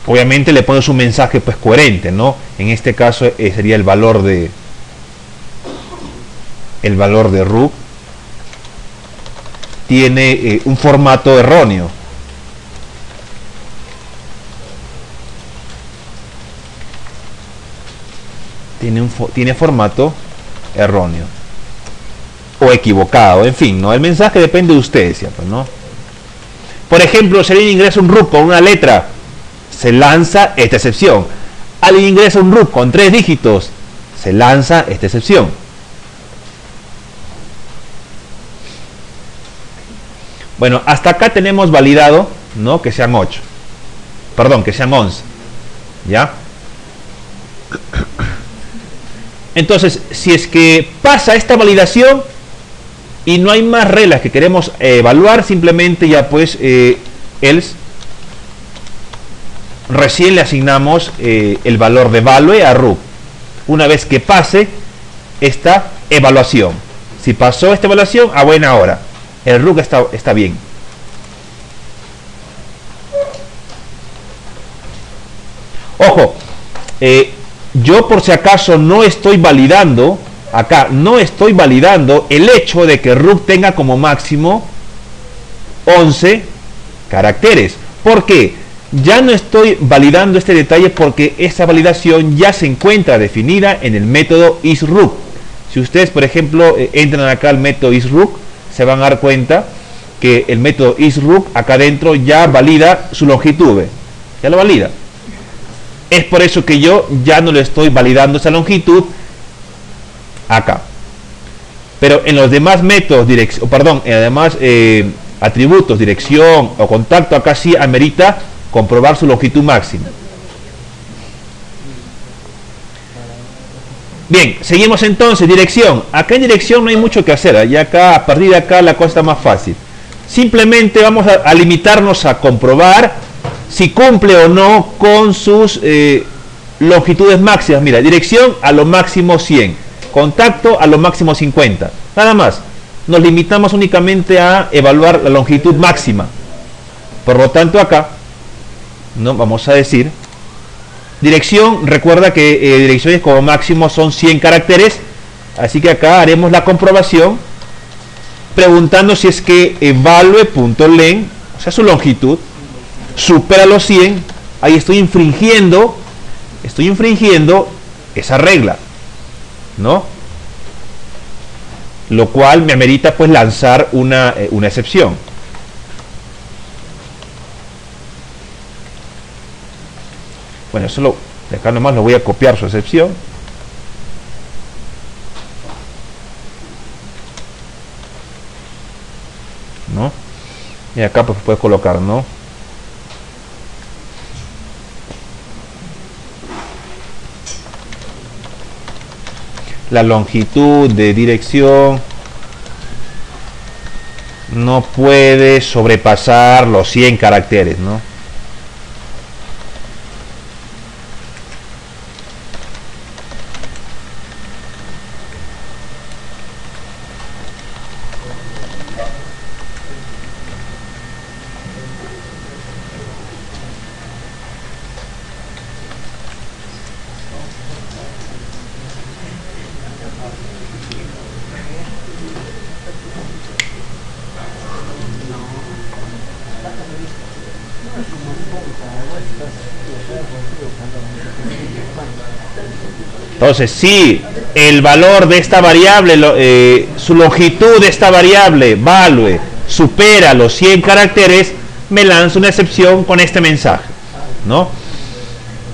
Obviamente le pones un mensaje pues coherente, ¿no? En este caso sería el valor de root tiene un formato erróneo. Tiene formato erróneo o equivocado, en fin, ¿no? El mensaje depende de ustedes, ¿cierto? ¿No? Por ejemplo, si alguien ingresa un root con una letra, se lanza esta excepción. Alguien ingresa un root con 3 dígitos, se lanza esta excepción. Bueno, hasta acá tenemos validado, ¿no? Que sean 8. Perdón, que sean 11. ¿Ya? Entonces, si es que pasa esta validación y no hay más reglas que queremos evaluar, simplemente ya pues else, recién le asignamos el valor de value a root. Una vez que pase esta evaluación. Si pasó esta evaluación, a buena hora. El root está bien. Ojo, yo por si acaso no estoy validando, acá no estoy validando el hecho de que root tenga como máximo 11 caracteres. ¿Por qué? Ya no estoy validando este detalle porque esta validación ya se encuentra definida en el método isRoot. Si ustedes, por ejemplo, entran acá al método isRoot, se van a dar cuenta que el método isRoot acá adentro ya valida su longitud. Ya lo valida. Es por eso que yo ya no le estoy validando esa longitud acá. Pero en los demás métodos, atributos, dirección o contacto, acá sí amerita comprobar su longitud máxima. Bien, seguimos entonces, dirección. Acá en dirección no hay mucho que hacer, ya acá, a partir de acá la cosa está más fácil. Simplemente vamos a limitarnos a comprobar si cumple o no con sus longitudes máximas. Mira, dirección a lo máximo 100, contacto a lo máximo 50, nada más. Nos limitamos únicamente a evaluar la longitud máxima. Por lo tanto acá no vamos a decir dirección. Recuerda que direcciones como máximo son 100 caracteres, así que acá haremos la comprobación preguntando si es que value.len, o sea su longitud, supera los 100. Ahí estoy infringiendo esa regla, ¿no? Lo cual me amerita pues lanzar una excepción. Bueno, eso de acá nomás lo voy a copiar su excepción. ¿No? Y acá pues puedes colocar, ¿no? La longitud de dirección no puede sobrepasar los 100 caracteres, ¿no? Entonces, si el valor de esta variable, su longitud de esta variable, value, supera los 100 caracteres, me lanza una excepción con este mensaje, ¿no?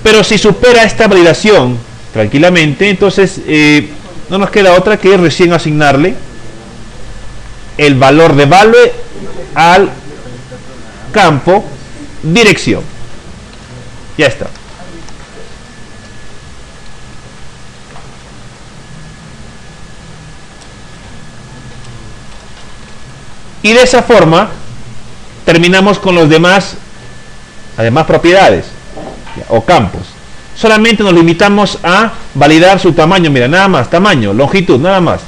Pero si supera esta validación tranquilamente, entonces no nos queda otra que recién asignarle el valor de value al campo dirección. Ya está. Y de esa forma terminamos con los demás, además propiedades o campos. Solamente nos limitamos a validar su tamaño, mira, nada más, tamaño, longitud, nada más.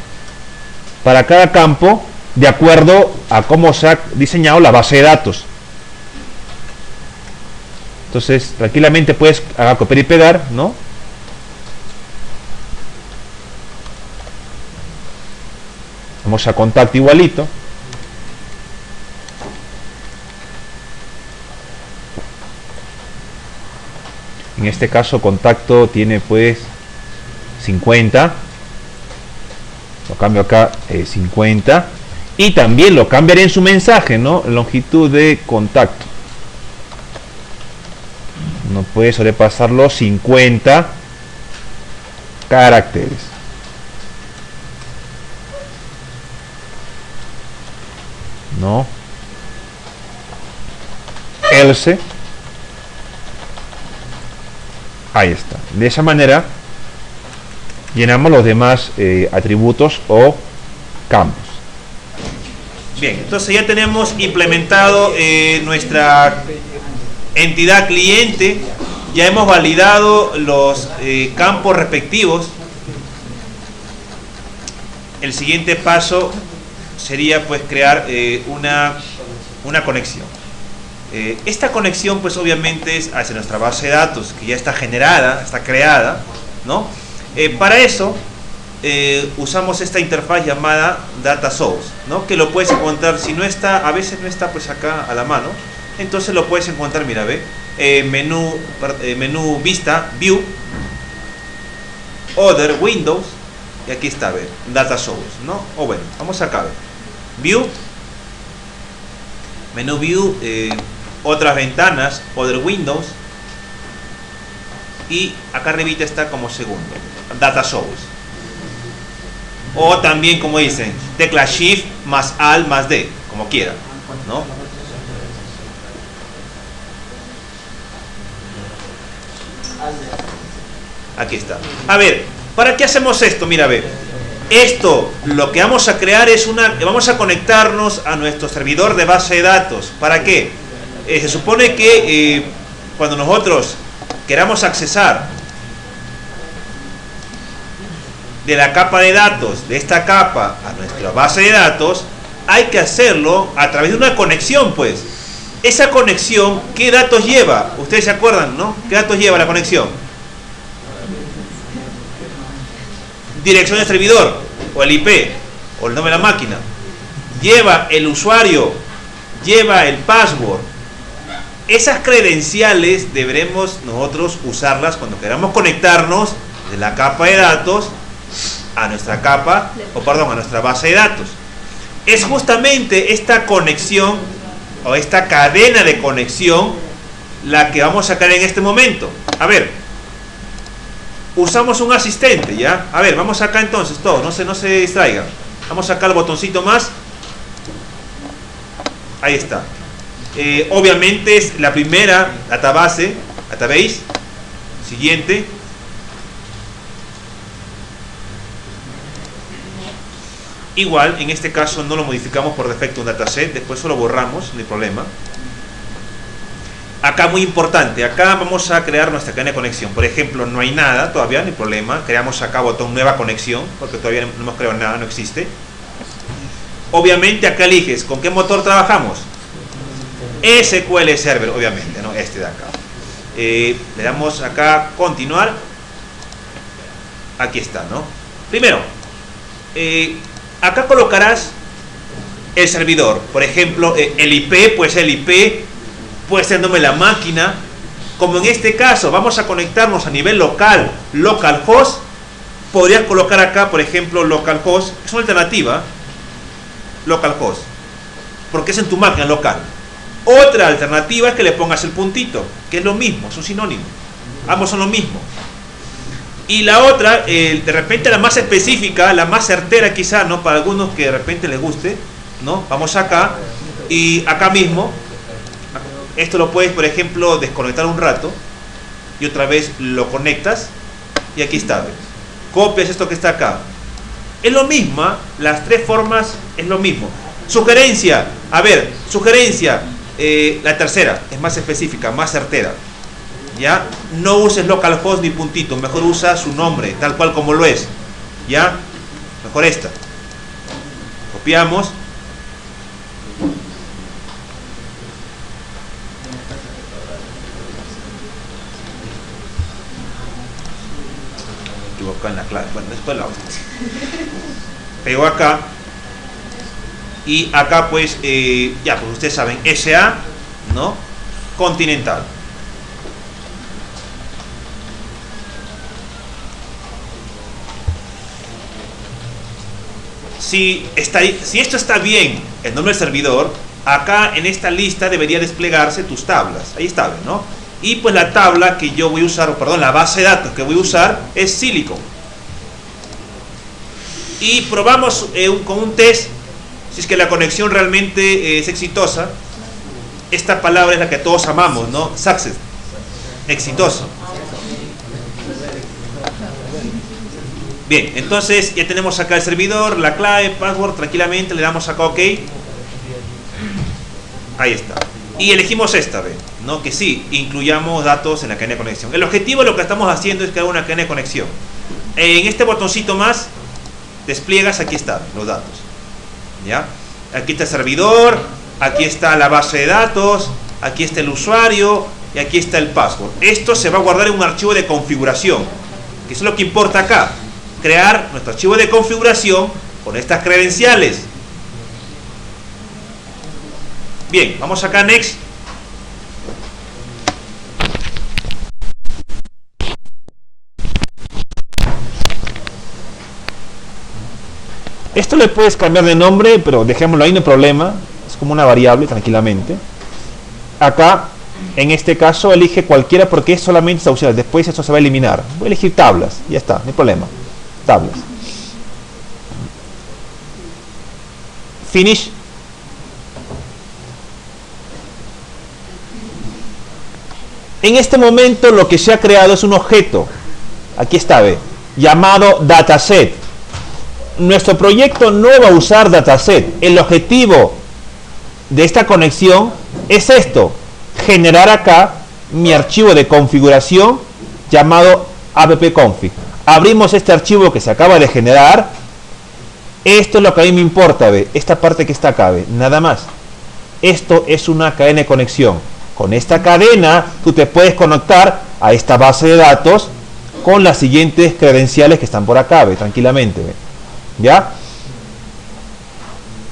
Para cada campo, de acuerdo a cómo se ha diseñado la base de datos. Entonces, tranquilamente puedes copiar y pegar, ¿no? Vamos a contacto igualito. En este caso contacto tiene pues 50. Lo cambio acá 50. Y también lo cambiaré en su mensaje, ¿no? Longitud de contacto. No puede sobrepasar los 50 caracteres. ¿No? else. Ahí está. De esa manera llenamos los demás atributos o campos. Bien, entonces ya tenemos implementado nuestra entidad cliente, ya hemos validado los campos respectivos. El siguiente paso sería pues crear una conexión. Esta conexión pues obviamente es hacia nuestra base de datos que ya está generada, está creada, ¿no? Para eso usamos esta interfaz llamada Data Source, ¿no? Que lo puedes encontrar, si no está, a veces no está pues acá a la mano, entonces lo puedes encontrar, mira, ve, menú Vista, View, Other, Windows, y aquí está, ve, Data Source, ¿no? O bueno, vamos acá, ve, View, menú View, otras ventanas, Other Windows, y acá arribita está como segundo, Data Source. O también, como dicen, tecla Shift más Alt más D, como quieran, ¿no? Aquí está. A ver, ¿para qué hacemos esto? Mira, a ver. Esto, lo que vamos a crear es vamos a conectarnos a nuestro servidor de base de datos. ¿Para qué? Se supone que cuando nosotros queramos accesar de la capa de datos, de esta capa a nuestra base de datos, hay que hacerlo a través de una conexión, pues. Esa conexión, ¿qué datos lleva? Ustedes se acuerdan, ¿no? ¿Qué datos lleva la conexión? Dirección del servidor, o el IP, o el nombre de la máquina. Lleva el usuario, lleva el password. Esas credenciales deberemos nosotros usarlas cuando queramos conectarnos de la capa de datos a nuestra capa, a nuestra base de datos. Es justamente esta conexión o esta cadena de conexión la que vamos a crear en este momento. A ver, usamos un asistente, ¿ya? A ver, vamos acá entonces, todos, no se distraigan. Vamos acá al botoncito más. Ahí está. Obviamente es la primera database, database. Siguiente. Igual, en este caso no lo modificamos por defecto un dataset, después solo borramos, no hay problema. Acá muy importante, acá vamos a crear nuestra cadena de conexión. Por ejemplo, no hay nada todavía, no hay problema. Creamos acá botón nueva conexión, porque todavía no hemos creado nada, no existe. Obviamente acá eliges con qué motor trabajamos. SQL Server, obviamente, ¿no? Este de acá. Le damos acá continuar. Aquí está, ¿no? Primero, acá colocarás el servidor. Por ejemplo, el IP, pues el IP puede ser el nombre de la máquina. Como en este caso vamos a conectarnos a nivel local, localhost, podrías colocar acá, por ejemplo, localhost. Es una alternativa, localhost, porque es en tu máquina local. Otra alternativa es que le pongas el puntito, que es lo mismo, es un sinónimo. Ambos son lo mismo. Y la otra, de repente la más específica, la más certera quizá, ¿no? Para algunos que de repente les guste, ¿no? Vamos acá y acá mismo, esto lo puedes, por ejemplo, desconectar un rato y otra vez lo conectas y aquí está, ¿ves? Copias esto que está acá. Es lo mismo, las tres formas es lo mismo. Sugerencia, a ver, sugerencia, la tercera es más específica, más certera. ¿Ya? No uses localhost ni puntito, mejor usa su nombre, tal cual como lo es. ¿Ya? Mejor esta. Copiamos. Equivocado en la clave. Bueno, después la otra. Pego acá. Y acá pues, ya, pues ustedes saben, SA, ¿no? Continental. Si esto está bien, el nombre del servidor, acá en esta lista debería desplegarse tus tablas. Ahí está, ¿no? Y pues la tabla que yo voy a usar, perdón, la base de datos que voy a usar es Silicon. Y probamos con un test si es que la conexión realmente es exitosa. esta palabra es la que todos amamos, ¿no? Success, exitoso. Bien, entonces ya tenemos acá el servidor, la clave, password, tranquilamente le damos acá OK. Ahí está. Y elegimos esta vez, ¿no? Que sí, incluyamos datos en la cadena de conexión. El objetivo de lo que estamos haciendo es crear una cadena de conexión. En este botoncito más, despliegas, aquí están los datos. ¿Ya? Aquí está el servidor, aquí está la base de datos, aquí está el usuario y aquí está el password. Esto se va a guardar en un archivo de configuración, que es lo que importa acá. Crear nuestro archivo de configuración con estas credenciales. Bien, vamos acá a Next. Esto le puedes cambiar de nombre, pero dejémoslo ahí, no hay problema. Es como una variable, tranquilamente. Acá, en este caso, elige cualquiera porque es solamente esta opción. Después esto se va a eliminar. Voy a elegir tablas, ya está, no hay problema. Tablas. Finish. En este momento lo que se ha creado es un objeto. Aquí está, ve, llamado dataset. Nuestro proyecto no va a usar dataset. El objetivo de esta conexión es esto: generar acá mi archivo de configuración llamado appconfig. Abrimos este archivo que se acaba de generar. Esto es lo que a mí me importa, ve, esta parte que está acá, ve, nada más. Esto es una cadena de conexión. Con esta cadena tú te puedes conectar a esta base de datos con las siguientes credenciales que están por acá, ve, tranquilamente, ve. ¿Ya?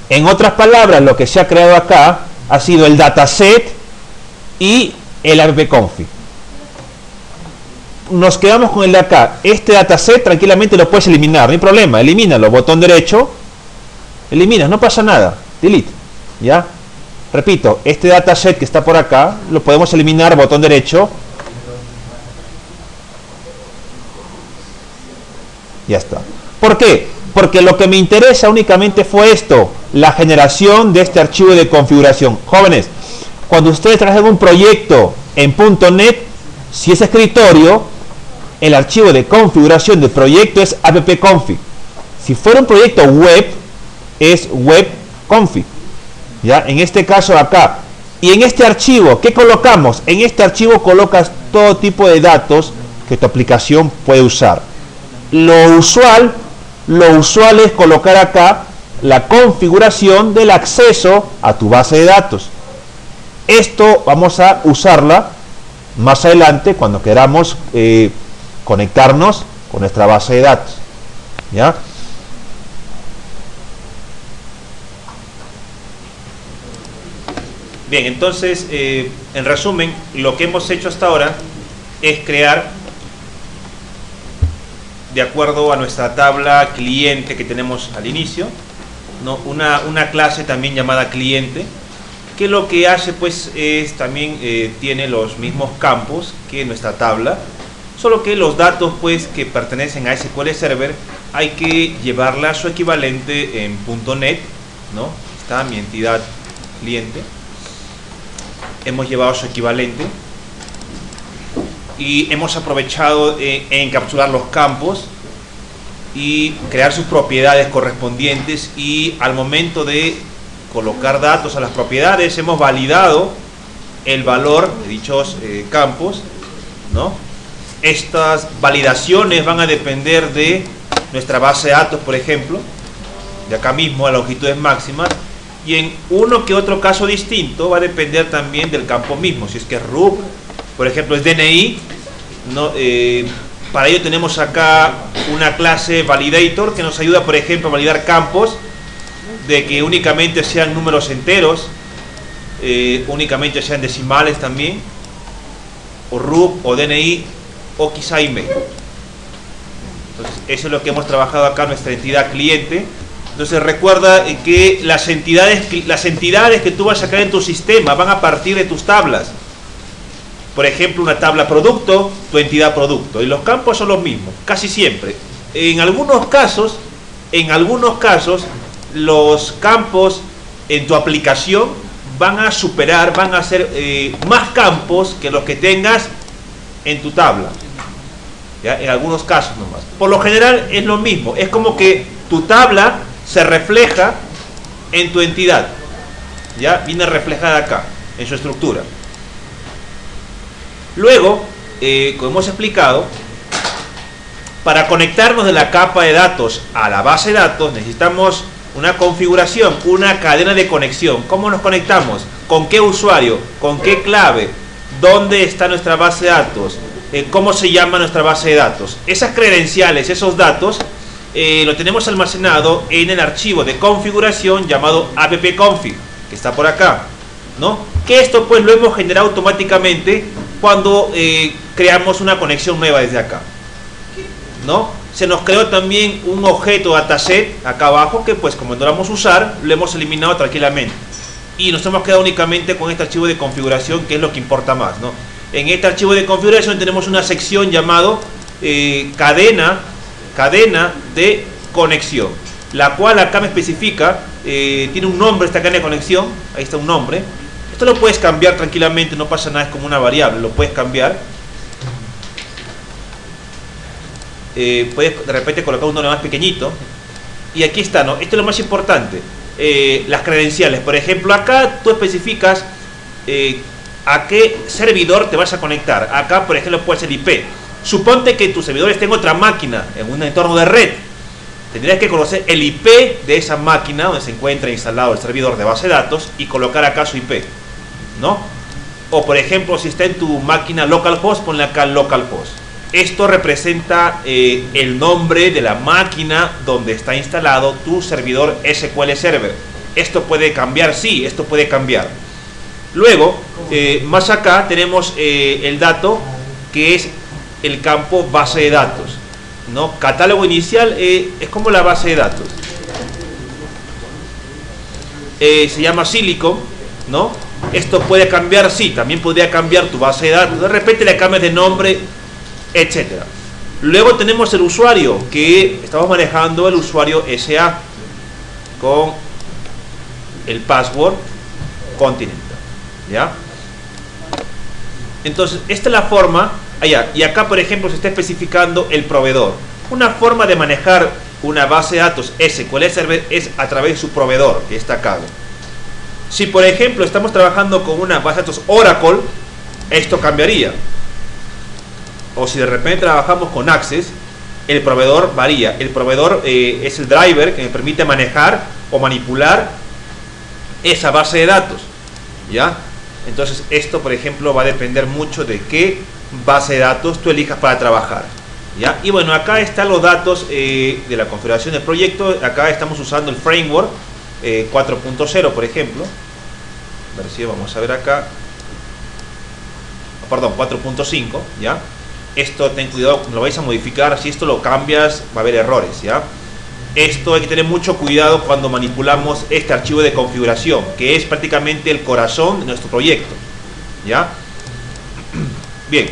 En otras palabras, lo que se ha creado acá ha sido el dataset y el appconfig. Nos quedamos con el de acá. Este dataset tranquilamente lo puedes eliminar, no hay problema, elimínalo, botón derecho, eliminas, no pasa nada, delete, ¿ya? Repito, este dataset que está por acá lo podemos eliminar, botón derecho, ya está. ¿Por qué? Porque lo que me interesa únicamente fue esto, la generación de este archivo de configuración. Jóvenes, cuando ustedes trabajan un proyecto en .NET, si es escritorio, el archivo de configuración del proyecto es appconfig. Si fuera un proyecto web, es webconfig. ¿Ya? En este caso acá. Y en este archivo, ¿qué colocamos? En este archivo colocas todo tipo de datos que tu aplicación puede usar. Lo usual es colocar acá la configuración del acceso a tu base de datos. Esto vamos a usarla más adelante cuando queramos conectarnos con nuestra base de datos. ¿Ya? Bien, entonces, en resumen, lo que hemos hecho hasta ahora es crear, de acuerdo a nuestra tabla cliente que tenemos al inicio, ¿no? una clase también llamada cliente, que lo que hace pues es también tiene los mismos campos que nuestra tabla, solo que los datos pues que pertenecen a SQL Server hay que llevarla a su equivalente en .NET, ¿no? Está mi entidad cliente, hemos llevado su equivalente y hemos aprovechado encapsular los campos y crear sus propiedades correspondientes, y al momento de colocar datos a las propiedades hemos validado el valor de dichos campos, ¿no? Estas validaciones van a depender de nuestra base de datos, por ejemplo, de acá mismo a longitudes máximas, y en uno que otro caso distinto va a depender también del campo mismo. Si es que es RUB, por ejemplo, es DNI, ¿no? Para ello tenemos acá una clase validator que nos ayuda, por ejemplo, a validar campos de que únicamente sean números enteros, únicamente sean decimales también, o RUB o DNI, o quizá email. Entonces, eso es lo que hemos trabajado acá en nuestra entidad cliente. Entonces recuerda que las entidades que tú vas a sacar en tu sistema van a partir de tus tablas. Por ejemplo, una tabla producto, tu entidad producto, y los campos son los mismos, casi siempre. En algunos casos, los campos en tu aplicación van a superar, van a ser más campos que los que tengas en tu tabla, ¿ya? En algunos casos nomás. Por lo general es lo mismo, es como que tu tabla se refleja en tu entidad, ¿ya? Viene reflejada acá, en su estructura. Luego, como hemos explicado, para conectarnos de la capa de datos a la base de datos necesitamos una configuración, una cadena de conexión. ¿Cómo nos conectamos? ¿Con qué usuario? ¿Con qué clave? ¿Dónde está nuestra base de datos? ¿Cómo se llama nuestra base de datos? Esas credenciales, esos datos, lo tenemos almacenado en el archivo de configuración llamado appconfig, que está por acá, ¿no? Que esto pues lo hemos generado automáticamente cuando creamos una conexión nueva desde acá, ¿no? Se nos creó también un objeto dataset acá abajo que pues como no lo vamos a usar, lo hemos eliminado tranquilamente. Y nos hemos quedado únicamente con este archivo de configuración, que es lo que importa más, ¿no? En este archivo de configuración tenemos una sección llamado cadena de conexión, la cual acá me especifica, tiene un nombre esta cadena de conexión, ahí está un nombre. Esto lo puedes cambiar tranquilamente, no pasa nada, es como una variable, lo puedes cambiar. Puedes de repente colocar uno más pequeñito. Y aquí está, ¿no? Esto es lo más importante, las credenciales. Por ejemplo, acá tú especificas a qué servidor te vas a conectar. Acá, por ejemplo, puede ser IP. Suponte que tu servidor esté en otra máquina, en un entorno de red. Tendrías que conocer el IP de esa máquina donde se encuentra instalado el servidor de base de datos y colocar acá su IP, ¿no? O por ejemplo, si está en tu máquina localhost, ponle acá localhost. Esto representa el nombre de la máquina donde está instalado tu servidor SQL Server. Esto puede cambiar, sí, esto puede cambiar. Luego, más acá tenemos el dato, que es el campo base de datos, ¿no? Catálogo inicial es como la base de datos. Se llama Silicon, ¿no? Esto puede cambiar, sí, también podría cambiar tu base de datos. De repente le cambias de nombre, etcétera. Luego tenemos el usuario, que estamos manejando el usuario SA con el password Continental, ¿ya? Entonces, esta es la forma. Allá, y acá, por ejemplo, se está especificando el proveedor. Una forma de manejar una base de datos SQL Server es a través de su proveedor, que está acá. Si, por ejemplo, estamos trabajando con una base de datos Oracle, esto cambiaría. O si de repente trabajamos con Access, el proveedor varía. El proveedor es el driver que me permite manejar o manipular esa base de datos, ¿ya? Entonces esto, por ejemplo, va a depender mucho de qué base de datos tú elijas para trabajar, ¿ya? Y bueno, acá están los datos de la configuración del proyecto. Acá estamos usando el framework 4.0, por ejemplo. A ver si vamos a ver acá. Perdón, 4.5, ¿ya? Esto ten cuidado, lo vais a modificar. Si esto lo cambias, va a haber errores, ¿ya? Esto hay que tener mucho cuidado cuando manipulamos este archivo de configuración, que es prácticamente el corazón de nuestro proyecto, ¿ya? Bien.